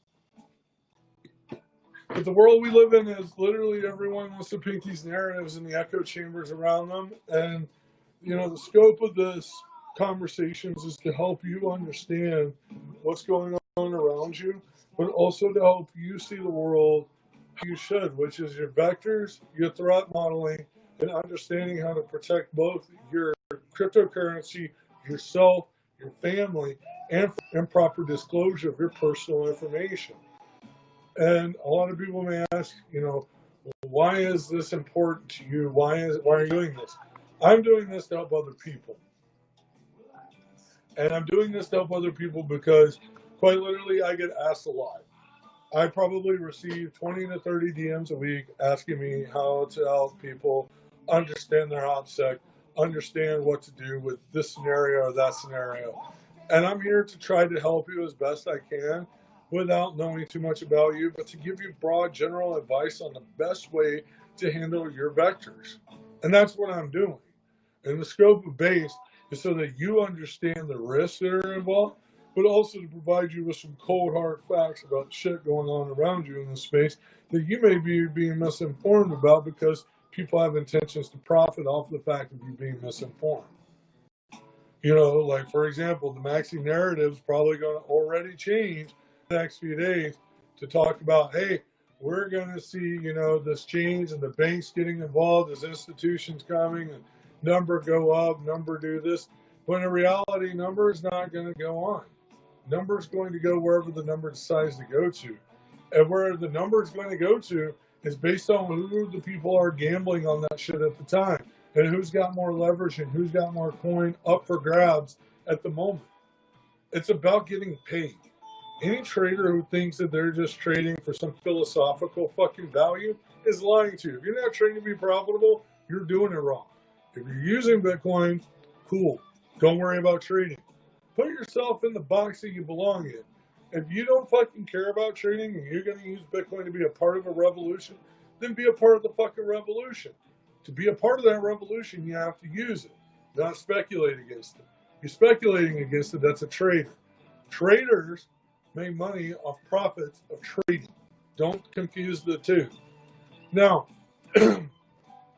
But the world we live in is literally everyone wants to paint these narratives in the echo chambers around them. And, you know, the scope of this conversations is to help you understand what's going on around you, but also to help you see the world how you should, which is your vectors, your threat modeling, and understanding how to protect both your cryptocurrency, yourself, your family, and proper disclosure of your personal information. And a lot of people may ask, you know, why is this important to you? Why are you doing this? I'm doing this to help other people. And I'm doing this to help other people because, quite literally, I get asked a lot. I probably receive 20 to 30 DMs a week asking me how to help people understand their OPSEC, understand what to do with this scenario or that scenario. And I'm here to try to help you as best I can without knowing too much about you, but to give you broad general advice on the best way to handle your vectors. And that's what I'm doing. And the scope of base is so that you understand the risks that are involved, but also to provide you with some cold hard facts about shit going on around you in this space that you may be being misinformed about because people have intentions to profit off the fact of you being misinformed. You know, like for example, the maxi narrative is probably going to already change the next few days to talk about, hey, we're going to see, you know, this change and the banks getting involved, there's institutions coming and number go up, number do this. When in reality, number is not going to go on. Number is going to go wherever the number decides to go to. And where the number is going to go to is based on who the people are gambling on that shit at the time. And who's got more leverage and who's got more coin up for grabs at the moment. It's about getting paid. Any trader who thinks that they're just trading for some philosophical fucking value is lying to you. If you're not trading to be profitable, you're doing it wrong. If you're using Bitcoin, cool. Don't worry about trading. Put yourself in the box that you belong in. If you don't fucking care about trading and you're going to use Bitcoin to be a part of a revolution, then be a part of the fucking revolution. To be a part of that revolution, you have to use it, not speculate against it. You're speculating against it, that's a trader. Traders make money off profits of trading. Don't confuse the two. Now,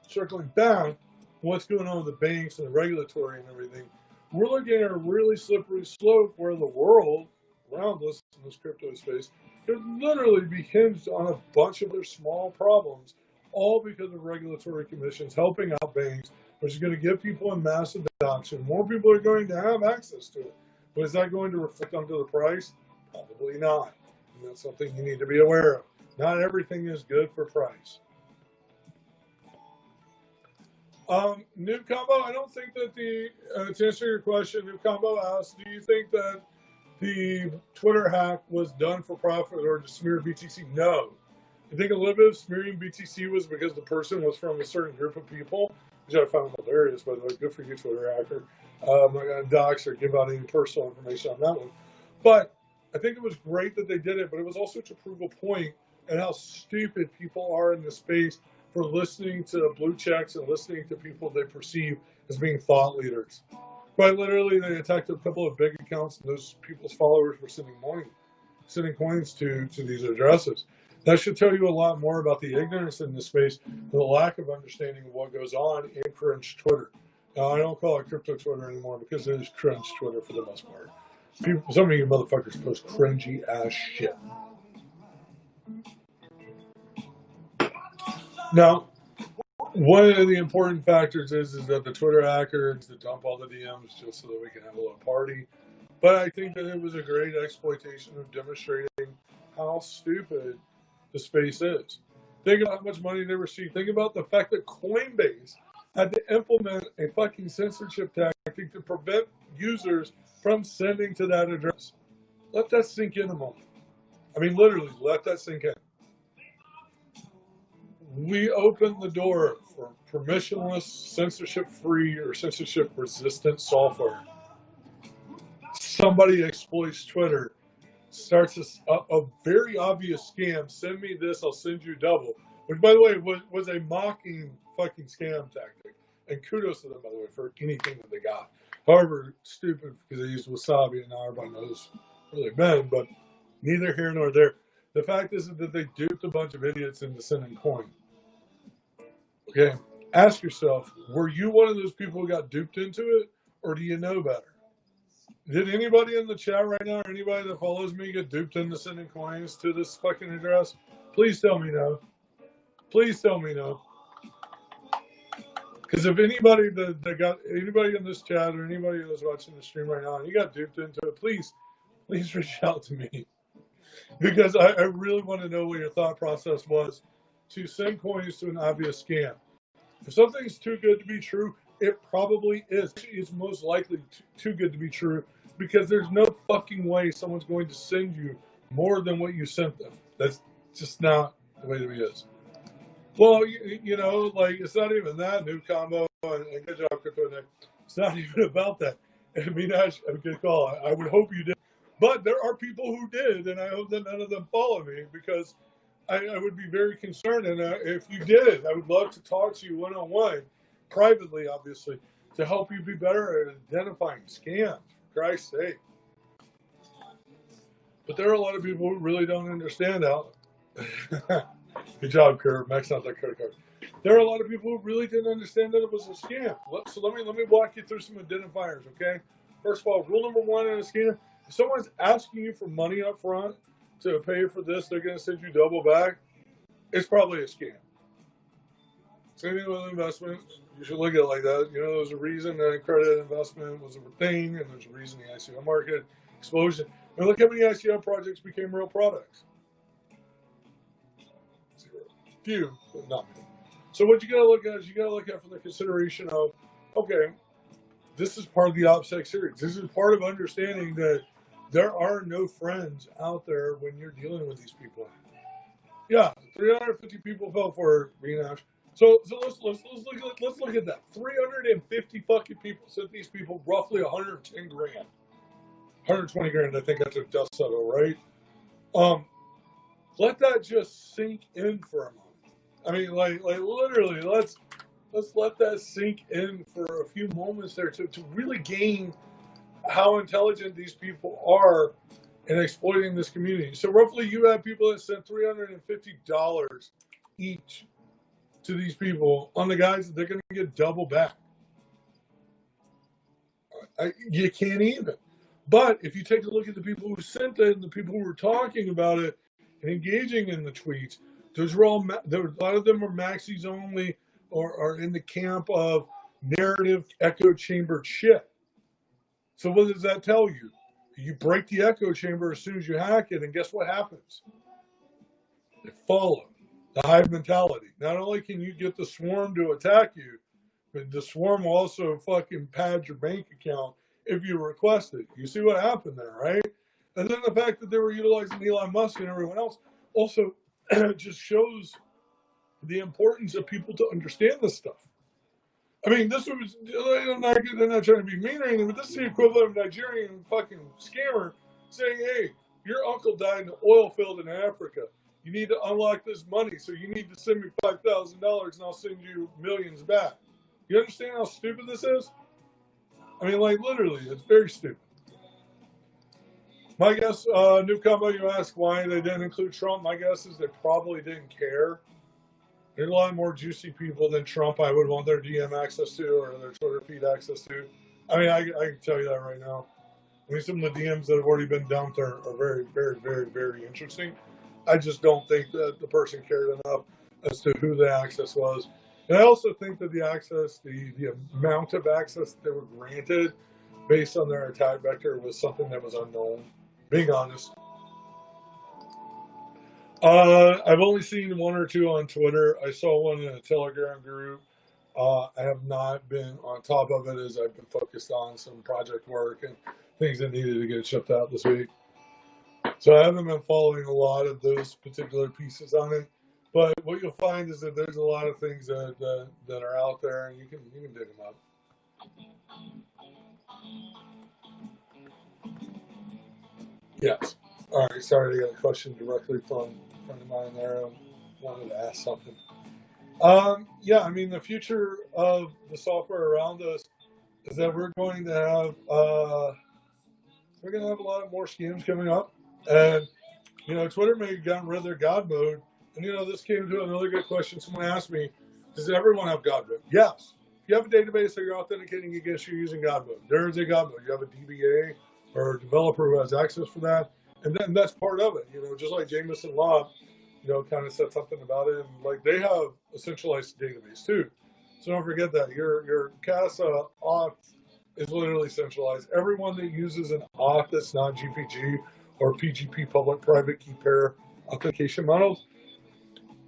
circling back, what's going on with the banks and the regulatory and everything, we're looking at a really slippery slope where the world around us in this crypto space could literally be hinged on a bunch of other small problems, all because of regulatory commissions helping out banks, which is going to give people a mass adoption. More people are going to have access to it. But is that going to reflect onto the price? Probably not. And that's something you need to be aware of. Not everything is good for price. Noob Combo, I don't think that to answer your question, Noob Combo asked, do you think that the Twitter hack was done for profit or to smear BTC? No. I think a little bit of smearing BTC was because the person was from a certain group of people, which I found hilarious, by the way. Good for you, Twitter hacker. I'm not going to dox or give out any personal information on that one. But I think it was great that they did it, but it was also to prove a point and how stupid people are in this space for listening to blue checks and listening to people they perceive as being thought leaders. Quite literally, they attacked a couple of big accounts, and those people's followers were sending coins to these addresses. That should tell you a lot more about the ignorance in this space, the lack of understanding of what goes on in cringe Twitter. Now, I don't call it crypto Twitter anymore because it is cringe Twitter for the most part. Some of you motherfuckers post cringy ass shit. Now, One of the important factors is that the Twitter hackers to dump all the DMs just so that we can have a little party. But I think that it was a great exploitation of demonstrating how stupid the space is. Think about how much money they received. Think about the fact that Coinbase had to implement a fucking censorship tactic to prevent users from sending to that address. Let that sink in a moment. I mean, literally, let that sink in. We opened the door for permissionless, censorship-free, or censorship-resistant software. Somebody exploits Twitter, starts a very obvious scam. Send me this, I'll send you double. Which, by the way, was a mocking fucking scam tactic. And kudos to them, by the way, for anything that they got. However, stupid because they used wasabi and now everybody knows where they've been, but neither here nor there. The fact is that they duped a bunch of idiots into sending coin. Okay, ask yourself, were you one of those people who got duped into it, or do you know better? Did anybody in the chat right now, or anybody that follows me, get duped into sending coins to this fucking address? Please tell me no. Please tell me no. Because if anybody that got anybody in this chat or anybody that's watching the stream right now, and you got duped into it, please reach out to me. Because I really want to know what your thought process was to send coins to an obvious scam. If something's too good to be true, it probably is. It's most likely too good to be true because there's no fucking way someone's going to send you more than what you sent them. That's just not the way it is. Well, you know, like, it's not even that, new combo, and good job, Crypto Nick. It's not even about that. I mean, good call. I would hope you did. But there are people who did, and I hope that none of them follow me because I would be very concerned. And if you did, I would love to talk to you one-on-one, privately, obviously, to help you be better at identifying scams, for Christ's sake. But there are a lot of people who really don't understand how. Good job, Kurt. Max out that credit card. There are a lot of people who really didn't understand that it was a scam. So let me walk you through some identifiers, okay? First of all, rule number one in a scam: if someone's asking you for money up front to pay for this, they're going to send you double back. It's probably a scam. Same thing with investment. You should look at it like that. You know, there's a reason that credit investment was a thing, and there's a reason the ICO market explosion. And look how many ICO projects became real products. Few, but not many. So what you got to look at is you got to look at from the consideration of, okay, this is part of the OPSEC series. This is part of understanding that there are no friends out there when you're dealing with these people. Yeah, 350 people fell for Renash. So let's look at that. 350 fucking people sent these people roughly 110 grand, 120 grand. I think that's a dust settle, right? Let that just sink in for a moment. I mean, like literally, let's let that sink in for a few moments there to really gain how intelligent these people are in exploiting this community. So roughly, you have people that sent $350 each to these people on the guys that they're going to get double back. You can't even. But if you take a look at the people who sent it and the people who were talking about it and engaging in the tweets, those were all. A lot of them are maxis only, or are in the camp of narrative echo chamber shit. So what does that tell you? You break the echo chamber as soon as you hack it, and guess what happens? They follow. The hive mentality. Not only can you get the swarm to attack you, but the swarm will also fucking pad your bank account if you request it. You see what happened there, right? And then the fact that they were utilizing Elon Musk and everyone else also just shows the importance of people to understand this stuff. I mean, this was, they're not trying to be mean or anything, but this is the equivalent of a Nigerian fucking scammer saying, hey, your uncle died in an oil field in Africa. You need to unlock this money, so you need to send me $5,000 and I'll send you millions back. You understand how stupid this is? I mean, like, literally, it's very stupid. My guess, new combo, you ask why they didn't include Trump. My guess is they probably didn't care. There's a lot more juicy people than Trump I would want their DM access to or their Twitter feed access to. I mean, I can tell you that right now. I mean, some of the DMs that have already been dumped are very, very, very, very interesting. I just don't think that the person cared enough as to who the access was. And I also think that the access, the amount of access that they were granted based on their attack vector was something that was unknown, being honest. I've only seen one or two on Twitter. I saw one in a Telegram group. I have not been on top of it as I've been focused on some project work and things that needed to get shipped out this week. So I haven't been following a lot of those particular pieces on it. But what you'll find is that there's a lot of things that are out there, and you can dig them up. Yes. All right. Sorry, I got a question directly from a friend of mine there. I wanted to ask something. Yeah, I mean, the future of the software around us is that we're going to have a lot of more schemes coming up, and Twitter may have gotten rid of their God mode. And this came to another good question. Someone asked me, "Does everyone have God mode?" Yes. If you have a database that you're authenticating against, you're using God mode. There is a God mode. You have a DBA or a developer who has access for that, and then that's part of it. Just like Jameson Lobb, kind of said something about it, and like they have a centralized database too. So don't forget that your CASA auth is literally centralized. Everyone that uses an auth that's not GPG or PGP public-private key pair authentication models,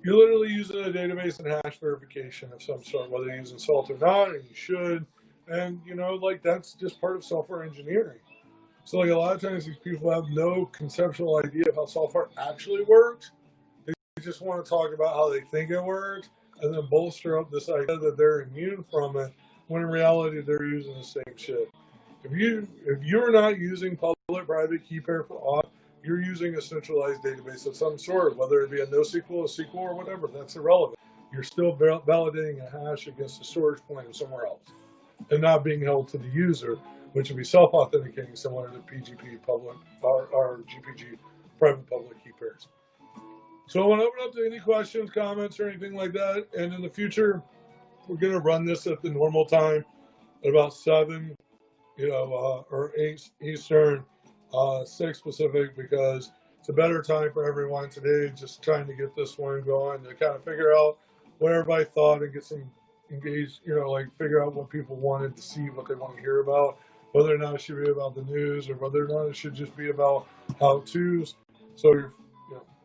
you're literally using a database and hash verification of some sort, whether you're using Salt or not, and you should. And that's just part of software engineering. So a lot of times these people have no conceptual idea of how software actually works. They just want to talk about how they think it works and then bolster up this idea that they're immune from it, when in reality they're using the same shit. If you're not using public-private key pair for auth, you're using a centralized database of some sort, whether it be a NoSQL, a SQL, or whatever. That's irrelevant. You're still validating a hash against a storage point somewhere else, and not being held to the user, which would be self-authenticating, similar to PGP public or GPG private public key pairs. So I want to open up to any questions, comments, or anything like that. And in the future, we're going to run this at the normal time, at about 7, or 8 Eastern, 6 Pacific, because it's a better time for everyone today. Just trying to get this one going to kind of figure out what everybody thought and get some engaged, figure out what people wanted to see, what they want to hear about, whether or not it should be about the news or whether or not it should just be about how-tos. So,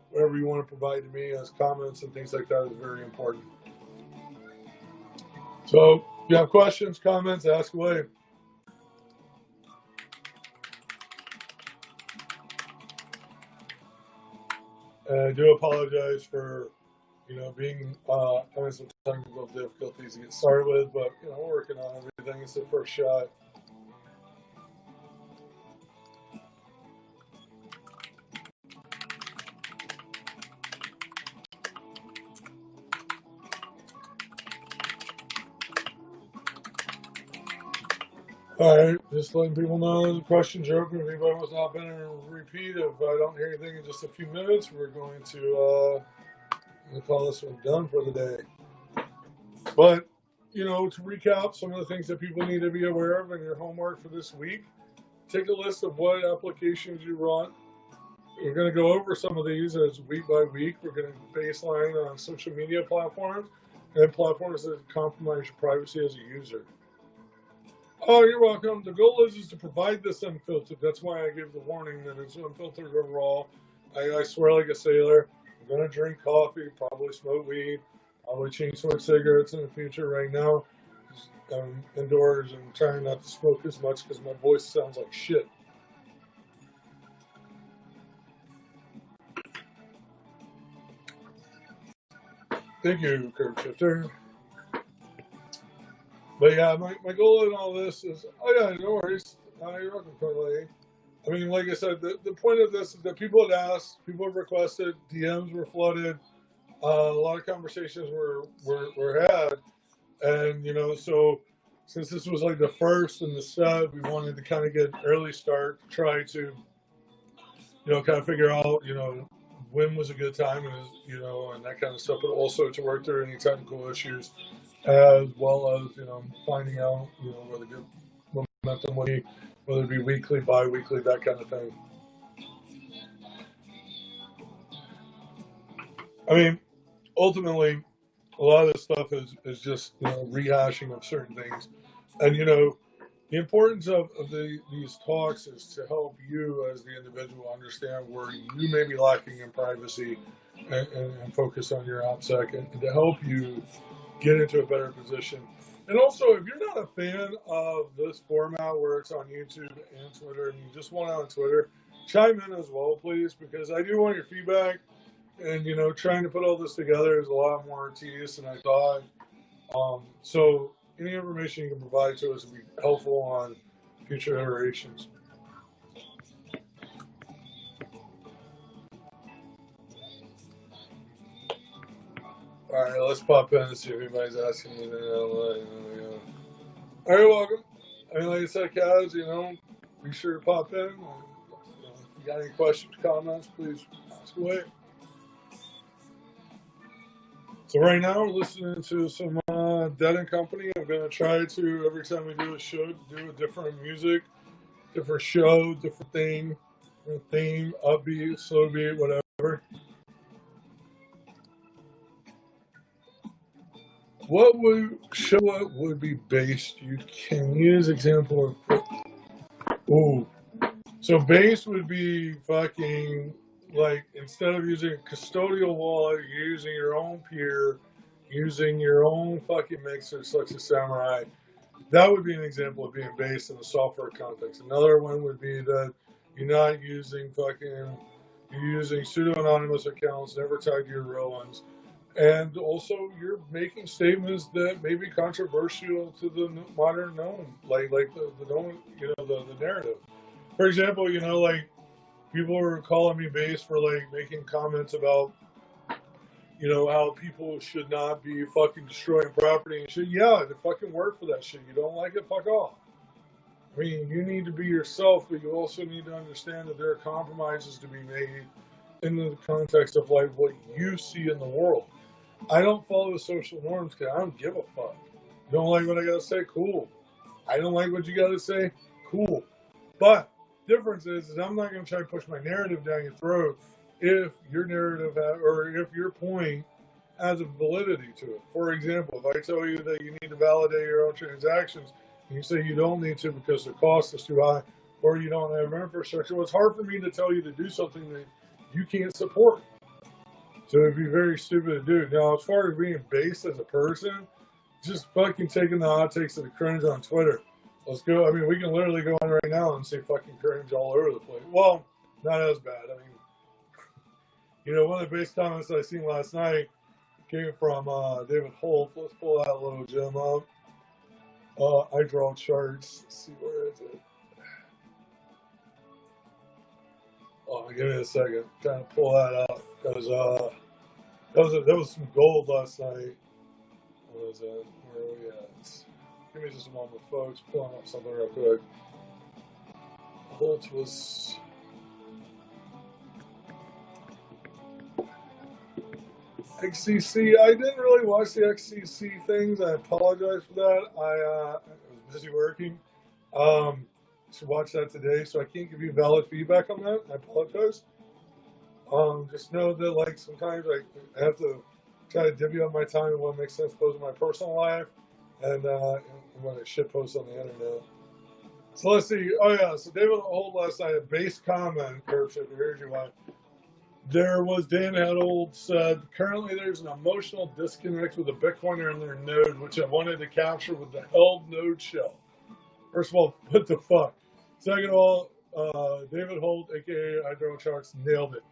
whatever you want to provide to me as comments and things like that is very important. So, if you have questions, comments, ask away. And I do apologize for, being having some technical difficulties to get started with, but we're working on everything. It's the first shot. All right, just letting people know the questions are open. If anybody was not been in a repeat, if I don't hear anything in just a few minutes, we're going to call this one done for the day. But, to recap some of the things that people need to be aware of in your homework for this week, take a list of what applications you run. We're going to go over some of these as week by week. We're going to baseline on social media platforms and platforms that compromise your privacy as a user. Oh, you're welcome. The goal is to provide this unfiltered. That's why I give the warning that it's unfiltered or raw. I swear like a sailor. I'm going to drink coffee, probably smoke weed, probably change smoke cigarettes in the future. Right now, I'm indoors and trying not to smoke as much because my voice sounds like shit. Thank you, Kurt Shifter. But yeah, my goal in all this is, no worries. You're welcome, Parlay. I mean, like I said, the point of this is that people had asked, people have requested, DMs were flooded, a lot of conversations were had, and so since this was like the first in the set, we wanted to kind of get an early start, to try to kind of figure out when was a good time, and and that kind of stuff, but also to work through any technical issues, as well as finding out where the good momentum would be, whether it be weekly, bi-weekly, that kind of thing. I mean, ultimately, a lot of this stuff is just rehashing of certain things, and the importance of these talks is to help you as the individual understand where you may be lacking in privacy and focus on your OPSEC and to help you get into a better position. And also, if you're not a fan of this format where it's on YouTube and Twitter and you just want it on Twitter, chime in as well, please, because I do want your feedback. And, trying to put all this together is a lot more tedious than I thought. So any information you can provide to us would be helpful on future iterations. All right, let's pop in and see if anybody's asking anything online. All right, welcome. Like I said, guys, be sure to pop in. If you got any questions, comments, please ask away. So right now we're listening to some Dead & Company. I'm going to try to, every time we do a show, do a different music, different show, different theme, upbeat, slow beat, whatever. What would be bass? You can use example of. Ooh. So bass would be fucking like instead of using a custodial wallet, you're using your own peer, using your own fucking mixer such as Samurai. That would be an example of being based in a software context. Another one would be that you're not using you're using pseudo-anonymous accounts, never tied to your real ones. And also, you're making statements that may be controversial to the modern known, like the known, the narrative. For example, people are calling me base for making comments about, how people should not be fucking destroying property and shit. Yeah, to fucking work for that shit. You don't like it, fuck off. I mean, you need to be yourself, but you also need to understand that there are compromises to be made in the context of what you see in the world. I don't follow the social norms because I don't give a fuck. You don't like what I gotta say? Cool. I don't like what you gotta say? Cool. But difference is I'm not gonna try to push my narrative down your throat if your narrative or if your point has a validity to it. For example, if I tell you that you need to validate your own transactions and you say you don't need to because the cost is too high or you don't have infrastructure, well, it's hard for me to tell you to do something that you can't support. So it'd be very stupid to do. Now, as far as being based as a person, just fucking taking the hot takes of the cringe on Twitter. Let's go. I mean, we can literally go on right now and say fucking cringe all over the place. Well, not as bad. I mean, one of the base comments I seen last night came from David Holt. Let's pull that little gem up. I draw charts. Let's see, where is it? Oh, give me a second. Trying to pull that out because there was some gold last night. What is it? Where are we at? Give me just a moment, folks. Pulling up something real quick. Holt was. XCC. I didn't really watch the XCC things. I apologize for that. I was busy working. Should watch that today, so I can't give you valid feedback on that. I apologize. Just know that sometimes I have to try to divvy up my time and what makes sense both in my personal life and when I shit post on the internet. So let's see. Oh yeah, so David Holt last night, a base comment, Curbship, here's your one. There was Dan Hedold said, currently there's an emotional disconnect with the Bitcoiner and their node, which I wanted to capture with the held node shell. First of all, what the fuck? Second of all, David Holt, aka Hydrocharts, nailed it.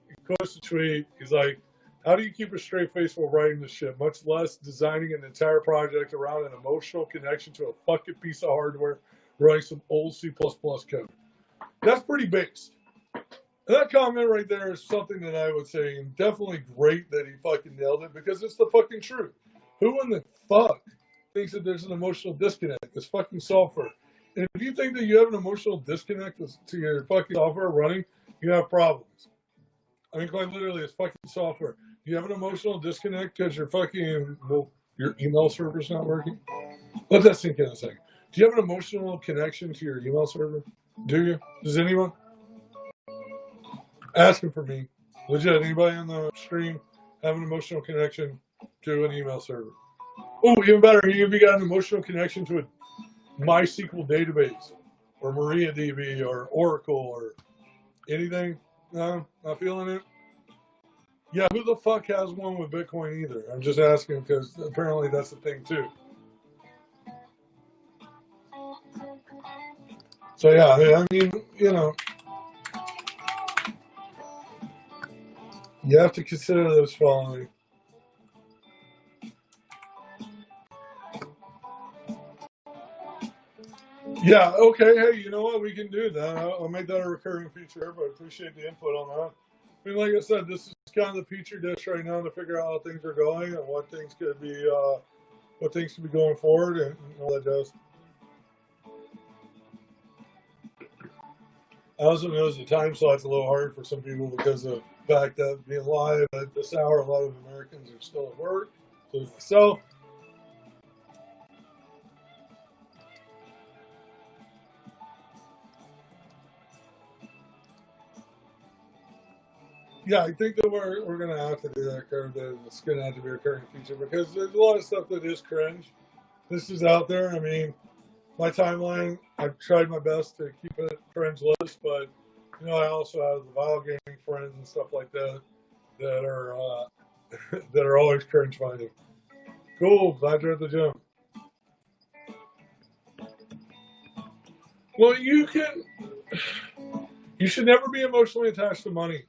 He posts a tweet. He's like, how do you keep a straight face while writing this shit, much less designing an entire project around an emotional connection to a fucking piece of hardware, writing some old C++ code? That's pretty based. And that comment right there is something that I would say, and definitely great that he fucking nailed it, because it's the fucking truth. Who in the fuck thinks that there's an emotional disconnect? It's fucking software. And if you think that you have an emotional disconnect to your fucking software running, you have problems. I mean, quite literally, it's fucking software. Do you have an emotional disconnect because your email server's not working? Let that sink in a second. Do you have an emotional connection to your email server? Do you? Does anyone? Asking for me. Legit, anybody on the stream have an emotional connection to an email server. Oh, even better, if you got an emotional connection to a MySQL database or MariaDB or Oracle or anything, no, not feeling it. Yeah, who the fuck has one with Bitcoin either? I'm just asking because apparently that's the thing too. So yeah, I mean, you know, you have to consider those following. Yeah, okay, hey, you know what? We can do that. I'll make that a recurring feature, but I appreciate the input on that. I mean, like I said, this is kind of the feature dish right now to figure out how things are going and what things could be going forward and all that does. I also know the time slot's a little hard for some people because of the fact that being live at this hour, a lot of Americans are still at work. So myself. Yeah, I think that we're going to have to do that, Kurt. That it's going to have to be a recurring feature because there's a lot of stuff that is cringe. This is out there. I mean, my timeline, I've tried my best to keep it cringe-less, but, you know, I also have the Vile Gaming friends and stuff like that that are that are always cringe-finding. Cool, glad you're at the gym. Well, you should never be emotionally attached to money.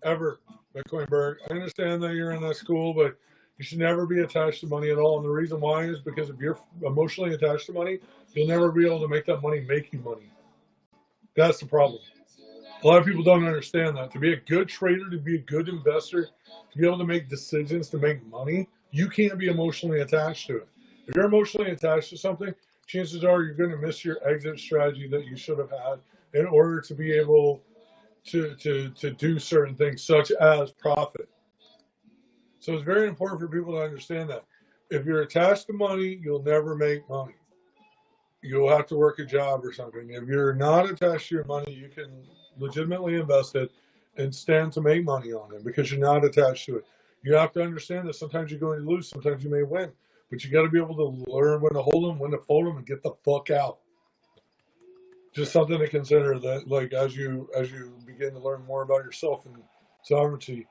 Ever, Bitcoin Berg. I understand that you're in that school, but you should never be attached to money at all. And the reason why is because if you're emotionally attached to money, you'll never be able to make that money make you money. That's the problem. A lot of people don't understand that. To be a good trader, to be a good investor, to be able to make decisions to make money, you can't be emotionally attached to it. If you're emotionally attached to something, chances are you're going to miss your exit strategy that you should have had in order to be able to do certain things, such as profit. So it's very important for people to understand that. If you're attached to money, you'll never make money. You'll have to work a job or something. If you're not attached to your money, you can legitimately invest it and stand to make money on it because you're not attached to it. You have to understand that sometimes you're going to lose, sometimes you may win, but you got to be able to learn when to hold them, when to fold them, and get the fuck out. Just something to consider that, like as you begin to learn more about yourself and sovereignty.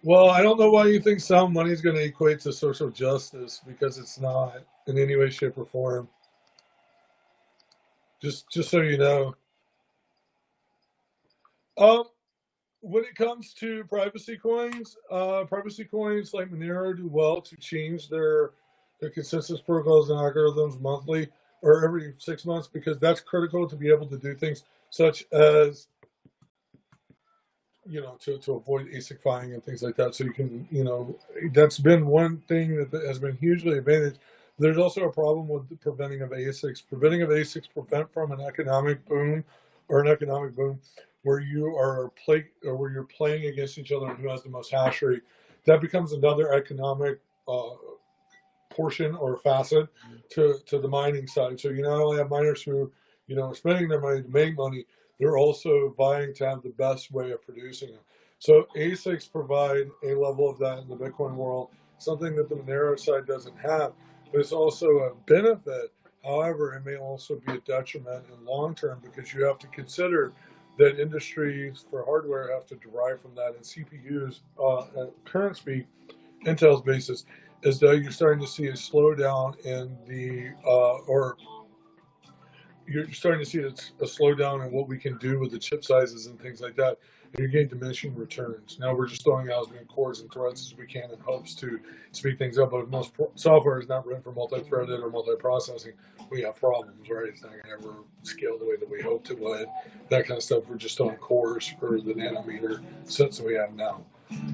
Well, I don't know why you think sound money is going to equate to social justice because it's not in any way, shape, or form. Just so you know. Um, when it comes to privacy coins like Monero do well to change their consensus protocols and algorithms monthly or every 6 months because that's critical to be able to do things such as to avoid ASIC-fying and things like that. So you can, that's been one thing that has been hugely advantaged. There's also a problem with the preventing of ASICs. Preventing of ASICs prevent from an economic boom where you're playing against each other and who has the most hash rate. That becomes another economic portion or facet to the mining side. So you not only have miners who, are spending their money to make money, they're also vying to have the best way of producing them. So ASICs provide a level of that in the Bitcoin world, something that the Monero side doesn't have. But it's also a benefit. However, it may also be a detriment in long term because you have to consider that industries for hardware have to derive from that, and CPUs at current speed, Intel's basis, is that you're starting to see a slowdown in you're starting to see a slowdown in what we can do with the chip sizes and things like that. And you're getting diminishing returns. Now we're just throwing out as many cores and threads as we can in hopes to speed things up. But most software is not written for multi-threaded or multi-processing. We have problems, right? It's not going to ever scale the way that we hoped it would. That kind of stuff. We're just throwing cores for the nanometer sets that we have now.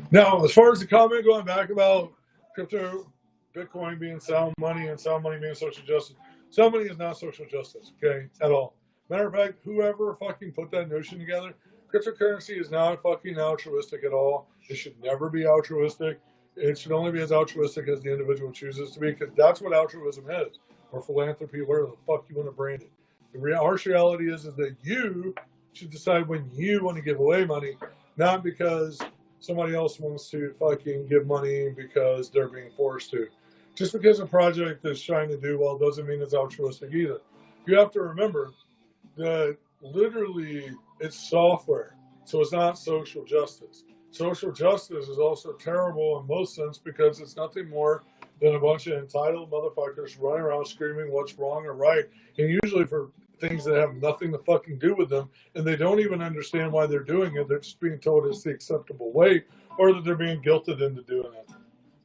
Now, as far as the comment going back about crypto, Bitcoin being sound money and sound money being social justice, sound money is not social justice, okay, at all. Matter of fact, whoever fucking put that notion together, cryptocurrency is not fucking altruistic at all. It should never be altruistic. It should only be as altruistic as the individual chooses to be, because that's what altruism is, or philanthropy, whatever the fuck you want to brand it. The harsh reality is that you should decide when you want to give away money, not because somebody else wants to fucking give money because they're being forced to. Just because a project is trying to do well doesn't mean it's altruistic either. You have to remember that literally it's software, so it's not social justice. Social justice is also terrible in most sense because it's nothing more than a bunch of entitled motherfuckers running around screaming what's wrong or right, and usually for things that have nothing to fucking do with them, and they don't even understand why they're doing it. They're just being told it's the acceptable way, or that they're being guilted into doing it.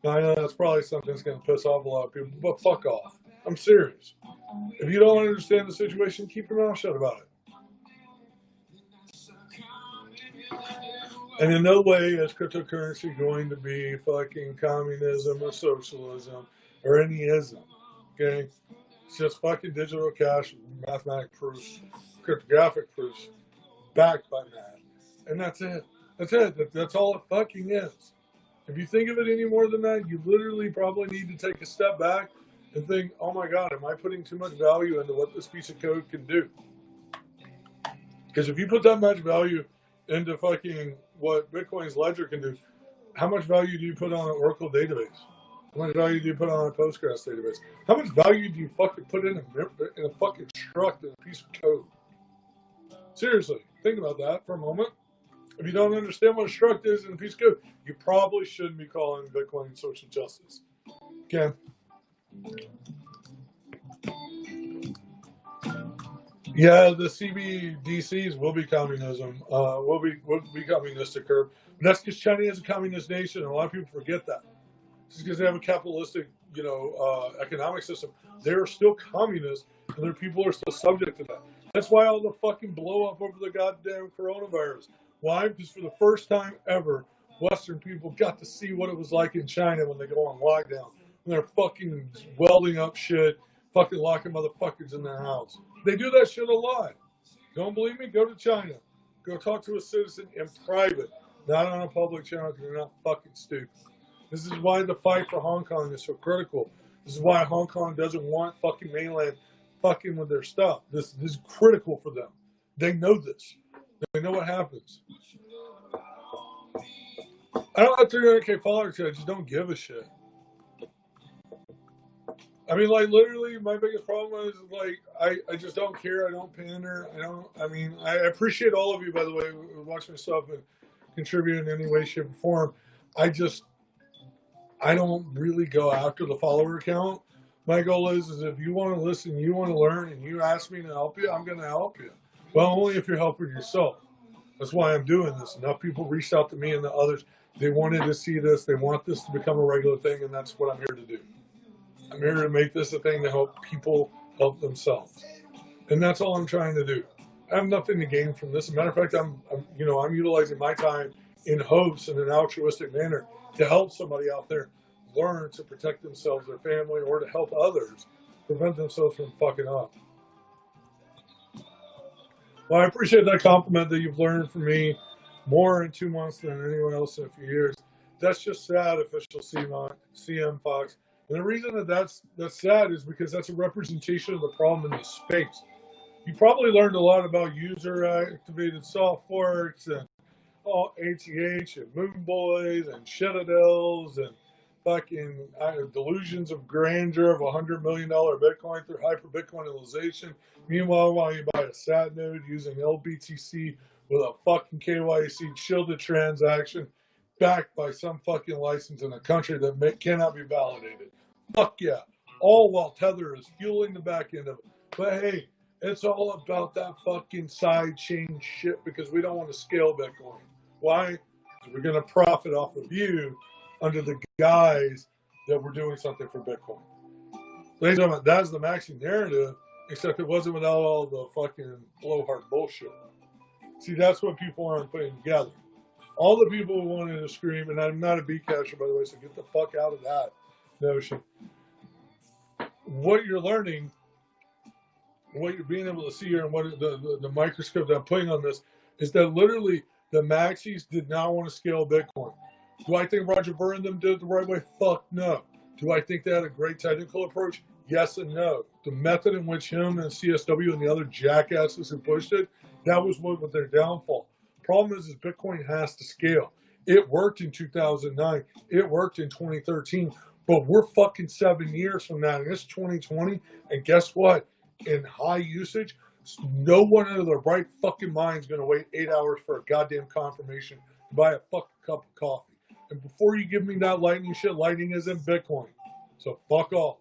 Now, I know that's probably something that's going to piss off a lot of people, but fuck off. I'm serious. If you don't understand the situation, keep your mouth shut about it. And in no way is cryptocurrency going to be fucking communism or socialism or any ism. Okay? It's just fucking digital cash, mathematic proofs, cryptographic proofs, backed by math. And that's it. That's it. That's all it fucking is. If you think of it any more than that, you literally probably need to take a step back and think, oh my God, am I putting too much value into what this piece of code can do? Because if you put that much value into fucking what Bitcoin's ledger can do, how much value do you put on an Oracle database? How much value do you put on a Postgres database? How much value do you fucking put in a fucking struct in a piece of code? Seriously, think about that for a moment. If you don't understand what a struct is in a piece of code, you probably shouldn't be calling Bitcoin social justice. Okay? Yeah, the CBDCs will be communism. Will be communistic curve. But that's because China is a communist nation, and a lot of people forget that. Just because they have a capitalistic, economic system, they're still communist, and their people are still subject to that. That's why all the fucking blow up over the goddamn coronavirus. Why? Because for the first time ever, Western people got to see what it was like in China when they go on lockdown. When they're fucking welding up shit, fucking locking motherfuckers in their house. They do that shit a lot. Don't believe me? Go to China. Go talk to a citizen in private, not on a public channel because they're not fucking stupid. This is why the fight for Hong Kong is so critical. This is why Hong Kong doesn't want fucking mainland fucking with their stuff. This is critical for them. They know this. They know what happens. I don't have 300K followers. I just don't give a shit. I mean, like, literally, my biggest problem is, like, I just don't care. I don't pander. I appreciate all of you, by the way, who watch my stuff and contribute in any way, shape, or form. I don't really go after the follower count. My goal is if you want to listen, you want to learn, and you ask me to help you, I'm going to help you. Well, only if you're helping yourself. That's why I'm doing this. Enough people reached out to me and the others. They wanted to see this. They want this to become a regular thing, and that's what I'm here to do. I'm here to make this a thing to help people help themselves. And that's all I'm trying to do. I have nothing to gain from this. As a matter of fact, I'm utilizing my time in hopes in an altruistic manner to help somebody out there learn to protect themselves, their family, or to help others prevent themselves from fucking up. Well, I appreciate that compliment that you've learned from me more in 2 months than anyone else in a few years. That's just sad, official CM Fox. And the reason that's sad is because that's a representation of the problem in the space. You probably learned a lot about user-activated soft forks and ATH and Moon Boys and Citadels and fucking delusions of grandeur of $100 million Bitcoin through hyper-Bitcoinization. Meanwhile, while you buy a SAT node using LBTC with a fucking KYC shielded transaction backed by some fucking license in a country that cannot be validated. Fuck yeah. All while Tether is fueling the back end of it. But hey, it's all about that fucking side chain shit because we don't want to scale Bitcoin. Why? Because we're going to profit off of you under the guise that we're doing something for Bitcoin. Ladies and gentlemen, that's the maxi narrative, except it wasn't without all the fucking blowhard bullshit. See, that's what people aren't putting together. All the people who wanted to scream, and I'm not a beat catcher, by the way, so get the fuck out of that notion. What you're learning, what you're being able to see here, and what the microscope that I'm putting on this is that literally the maxis did not want to scale Bitcoin. Do I think Roger Ver and them did it the right way? Fuck no. Do I think they had a great technical approach? Yes and no. The method in which him and CSW and the other jackasses who pushed it, that was what their downfall. Problem is Bitcoin has to scale. It worked in 2009. It worked in 2013. But we're fucking 7 years from now, and it's 2020. And guess what? In high usage, no one out of their right fucking mind is going to wait 8 hours for a goddamn confirmation to buy a fucking cup of coffee. And before you give me that Lightning shit, Lightning isn't Bitcoin. So fuck off.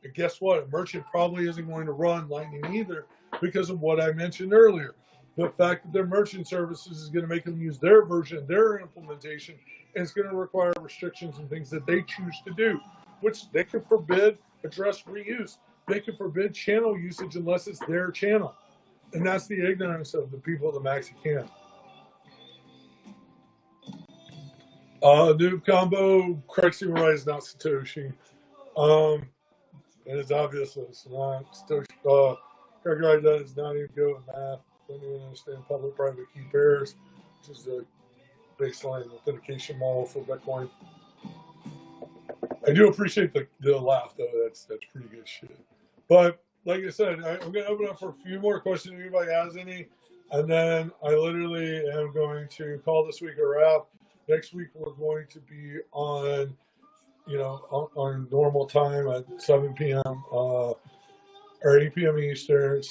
And guess what? A merchant probably isn't going to run Lightning either because of what I mentioned earlier. The fact that their merchant services is going to make them use their version, their implementation, and it's going to require restrictions and things that they choose to do, which they can forbid address reuse. They can forbid channel usage unless it's their channel. And that's the ignorance of the people of the maxi can. Noob combo, corrects human right is not Satoshi. And it's obvious that it's not Satoshi. Correct right that is not even good with math. Don't even understand public-private key pairs, which is the baseline authentication model for Bitcoin. I do appreciate the laugh, though. That's pretty good shit. But like I said, I'm going to open up for a few more questions if anybody has any. And then I literally am going to call this week a wrap. Next week we're going to be on, on normal time at 7 p.m. Or 8 p.m. Eastern,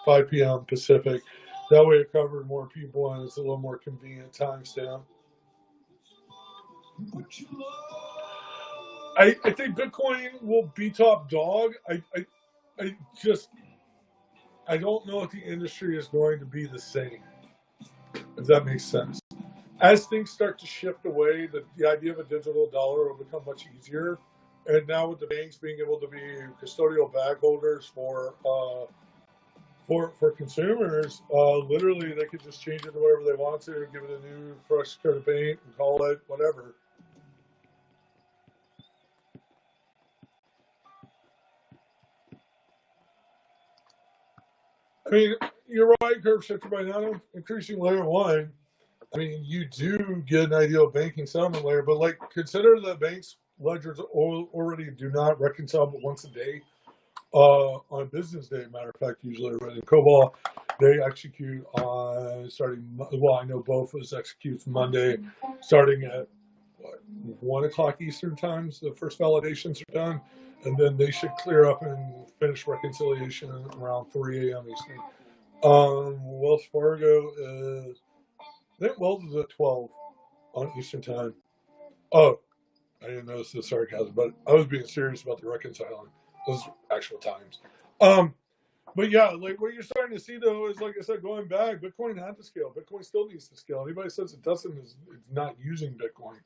5 p.m. Pacific. That way it covered more people and it's a little more convenient timestamp. I think Bitcoin will be top dog. I don't know if the industry is going to be the same, if that makes sense. As things start to shift away, the idea of a digital dollar will become much easier. And now with the banks being able to be custodial bag holders for consumers, literally they could just change it to whatever they want to, give it a new fresh coat of paint and call it whatever. I mean, you're right, curve shifter, by not increasing layer 1. I mean, you do get an ideal banking settlement layer, but consider that banks' ledgers already do not reconcile but once a day. On a business day, matter of fact, usually in COBOL, they execute on I know BOFA's executes Monday, starting at 1 o'clock Eastern times. The first validations are done, and then they should clear up and finish reconciliation around 3 a.m. Eastern. Wells Fargo is, I think Wells is at 12 on Eastern time. Oh, I didn't notice the sarcasm, but I was being serious about the reconciling. Those actual times. But yeah, like what you're starting to see though is, like I said, going back, Bitcoin had to scale. Bitcoin still needs to scale. Anybody says it doesn't is not using Bitcoin.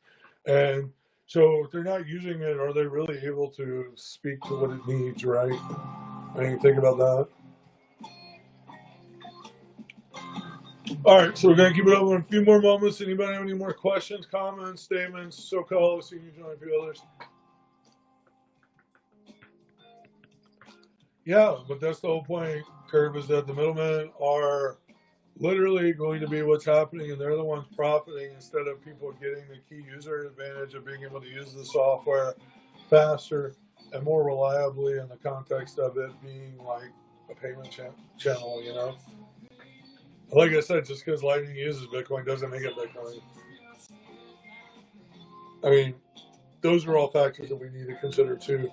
And so if they're not using it, are they really able to speak to what it needs, right? I mean, think about that. All right, so we're going to keep it open in a few more moments. Anybody have any more questions, comments, statements, so-called, see you join a few others? Yeah, but that's the whole point, Curve, is that the middlemen are literally going to be what's happening, and they're the ones profiting instead of people getting the key user advantage of being able to use the software faster and more reliably in the context of it being like a payment channel, Like I said, just because Lightning uses Bitcoin doesn't make it Bitcoin. I mean, those are all factors that we need to consider too.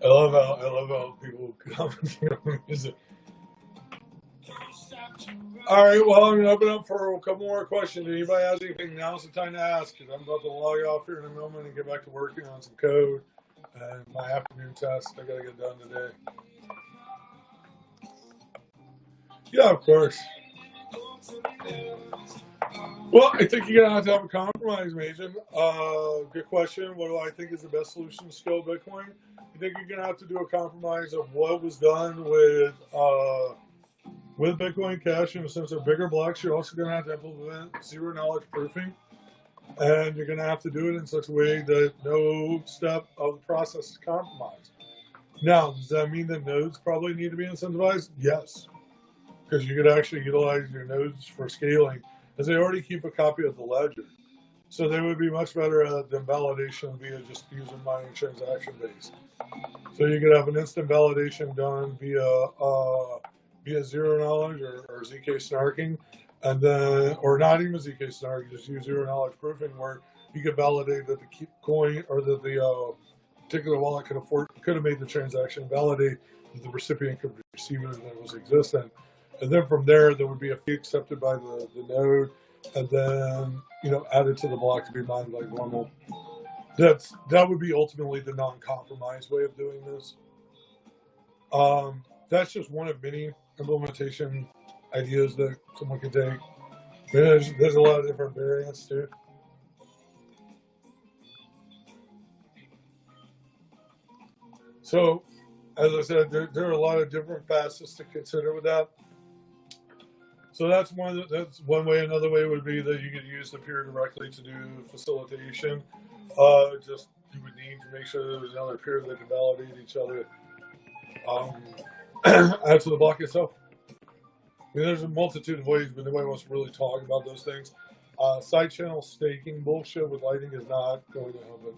I love how people commenting on the music. All right, well, I'm going to open up for a couple more questions. If anybody has anything, now's the time to ask, because I'm about to log off here in a moment and get back to working on some code and my afternoon test I got to get done today. Yeah, of course. Well, I think you're going to have a compromise, Mason. Good question. What do I think is the best solution to scale Bitcoin? I think you're going to have to do a compromise of what was done with Bitcoin Cash in the sense of bigger blocks. You're also going to have to implement zero knowledge proofing. And you're going to have to do it in such a way that no step of the process is compromised. Now, does that mean that nodes probably need to be incentivized? Yes. Because you could actually utilize your nodes for scaling, as they already keep a copy of the ledger. So they would be much better at than validation via just using mining transaction base. So you could have an instant validation done via zero knowledge or ZK snarking, and then or not even ZK snarking, just use zero knowledge proofing where you could validate that the coin or that the particular wallet could have made the transaction, validate that the recipient could receive it and it was existent, and then from there would be a fee accepted by the node, and then added to the block to be mined like normal. That would be ultimately the non-compromised way of doing this. That's just one of many implementation ideas that someone can take. There's a lot of different variants too. So, as I said, there are a lot of different facets to consider with that. So that's one way. Another way would be that you could use the peer directly to do facilitation. Just you would need to make sure there was another peer that could validate each other. Add to the block itself. I mean, there's a multitude of ways, but nobody wants to really talk about those things. Side channel staking bullshit with Lightning is not going to help it.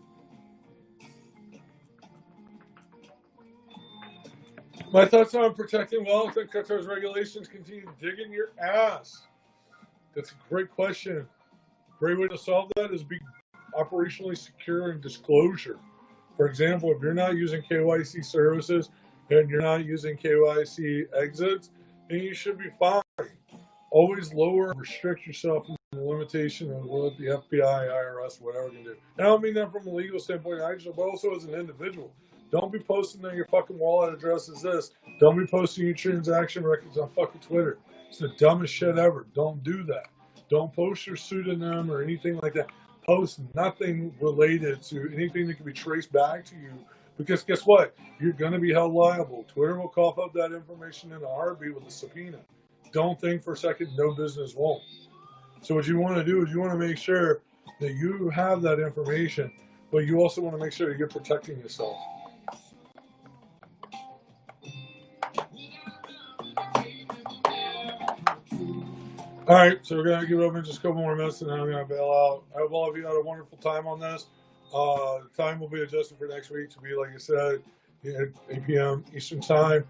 My thoughts on protecting wealth and Qatar's regulations continue digging your ass. That's a great question. Great way to solve that is be operationally secure and disclosure. For example, if you're not using KYC services and you're not using KYC exits, then you should be fine. Always lower, restrict yourself from the limitation of what the FBI, IRS, whatever can do. And I don't mean that from a legal standpoint, but also as an individual. Don't be posting that your fucking wallet address is this. Don't be posting your transaction records on fucking Twitter. It's the dumbest shit ever. Don't do that. Don't post your pseudonym or anything like that. Post nothing related to anything that can be traced back to you. Because guess what? You're going to be held liable. Twitter will cough up that information in a heartbeat with a subpoena. Don't think for a second no business won't. So what you want to do is you want to make sure that you have that information, but you also want to make sure that you're protecting yourself. All right, so we're going to give it over just a couple more minutes, and then I'm going to bail out. I hope all of you had a wonderful time on this. The time will be adjusted for next week to be, like I said, 8 p.m. Eastern Time.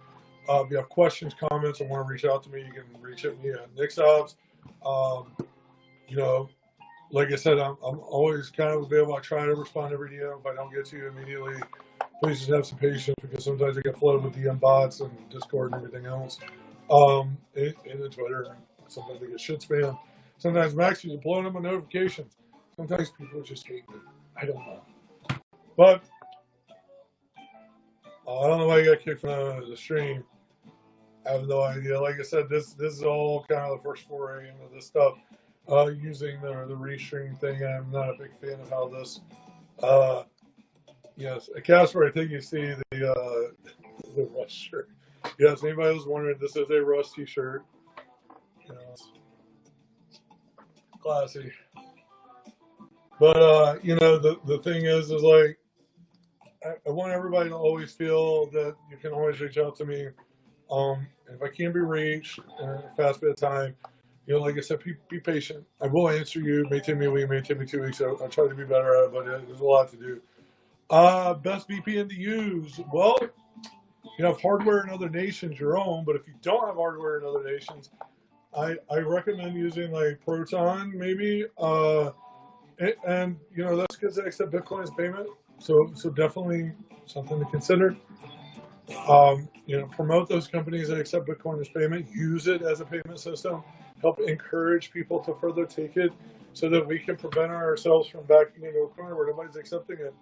If you have questions, comments, or want to reach out to me, you can reach at me at Nixops. Like I said, I'm always kind of available. I try to respond every DM. If I don't get to you immediately, please just have some patience because sometimes I get flooded with DM bots and Discord and everything else. And Twitter. Sometimes I get shit spam. Sometimes I'm actually blowing up my notifications. Sometimes people just hate me. I don't know. But I don't know why I got kicked from the stream. I have no idea. Like I said, this is all kind of the first foray into this stuff. Using the restream thing, I'm not a big fan of how this. Yes, Casper, I think you see the Rush shirt. Yes, anybody was wondering, this is a Rush t-shirt. Classy. But the thing is like I want everybody to always feel that you can always reach out to me. If I can't be reached in a fast bit of time, like I said, be patient. I will answer you. It may take me a week, it may take me 2 weeks. I'll try to be better at it, but there's a lot to do. Best VPN to use. Well, if hardware in other nations, your own, but if you don't have hardware in other nations, I recommend using like Proton maybe. And that's because they accept Bitcoin as payment. So definitely something to consider. Promote those companies that accept Bitcoin as payment. Use it as a payment system. Help encourage people to further take it so that we can prevent ourselves from backing into a corner where nobody's accepting it.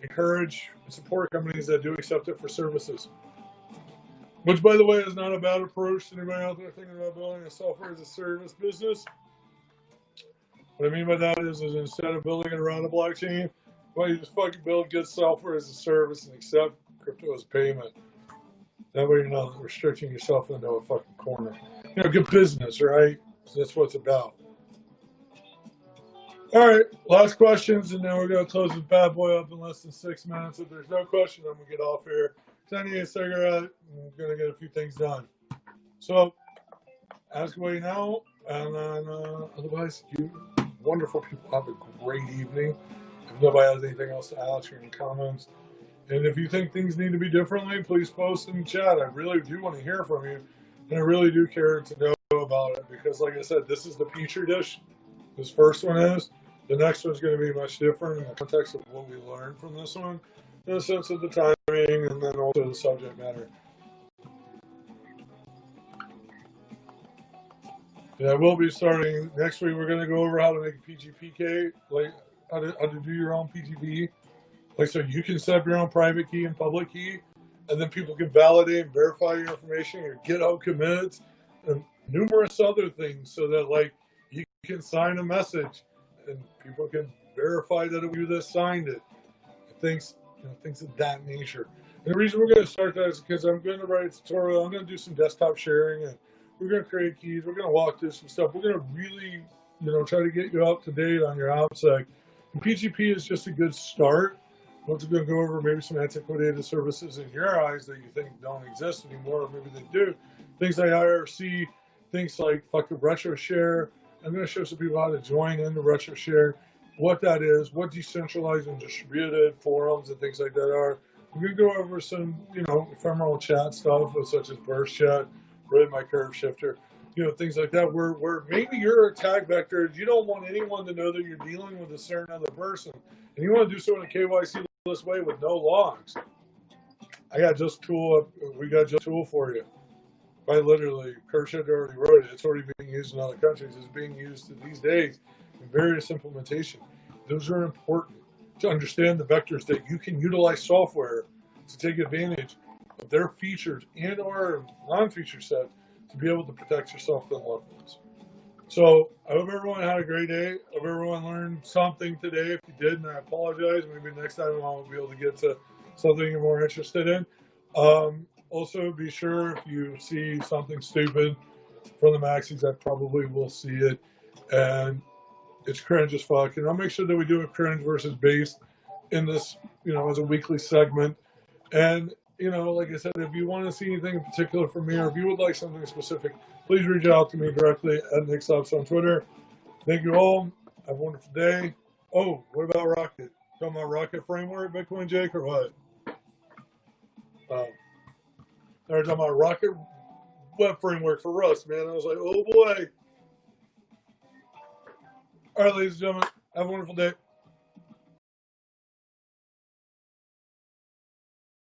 Encourage and support companies that do accept it for services. Which, by the way, is not a bad approach to anybody out there thinking about building a software as a service business. What I mean by that is instead of building it around a blockchain, why you just fucking build good software as a service and accept crypto as payment. That way you're not restricting yourself into a fucking corner. Good business, right? So that's what it's about. All right, last questions, and then we're going to close this bad boy up in less than 6 minutes. If there's no question, I'm going to get off here. Because I need a cigarette. I'm going to get a few things done. So, ask away now, and then otherwise, you wonderful people. Have a great evening. If nobody has anything else to ask or any comments, and if you think things need to be differently, please post in the chat. I really do want to hear from you, and I really do care to know about it because, like I said, this is the petri dish. This first one is. The next one's going to be much different in the context of what we learned from this one, in the sense of the timing, and then also the subject matter. Yeah, we'll be starting next week. We're going to go over how to make a PGPK, like how to do your own PGP. Like, so you can set up your own private key and public key, and then people can validate and verify your information, your GitHub commits, and numerous other things so that, like, you can sign a message and people can verify that you that signed it. Things of that nature. And the reason we're going to start that is because I'm going to write a tutorial. I'm going to do some desktop sharing, and we're going to create keys. We're going to walk through some stuff. We're going to really, try to get you up to date on your OPSEC. And PGP is just a good start. We're going to go over maybe some antiquated services in your eyes that you think don't exist anymore, or maybe they do. Things like IRC, things like fucking RetroShare. I'm going to show some people how to join into RetroShare, what that is, what decentralized and distributed forums and things like that are. We're going to go over some, ephemeral chat stuff, such as burst chat, read my curve shifter, things like that, where maybe your attack vector is you don't want anyone to know that you're dealing with a certain other person. And you want to do so in a KYC-less way with no logs. We got just a tool for you. I literally, curve shifter already wrote it. It's already being used in other countries. It's being used these days in various implementation. Those are important to understand the vectors that you can utilize software to take advantage of their features and or non-feature set to be able to protect yourself from levels. So I hope everyone had a great day. I hope everyone learned something today. If you didn't, I apologize. Maybe next time I'll be able to get to something you're more interested in. Also, be sure if you see something stupid from the maxis, I probably will see it. And it's cringe as fuck. And I'll make sure that we do a cringe versus base in this, as a weekly segment. And, like I said, if you want to see anything in particular from me, or if you would like something specific, please reach out to me directly at Nixops on Twitter. Thank you all. Have a wonderful day. Oh, what about Rocket? Talking about Rocket framework, Bitcoin Jake, or what? They're talking about Rocket web framework for Rust, man. I was like, oh boy. All right, ladies and gentlemen, have a wonderful day.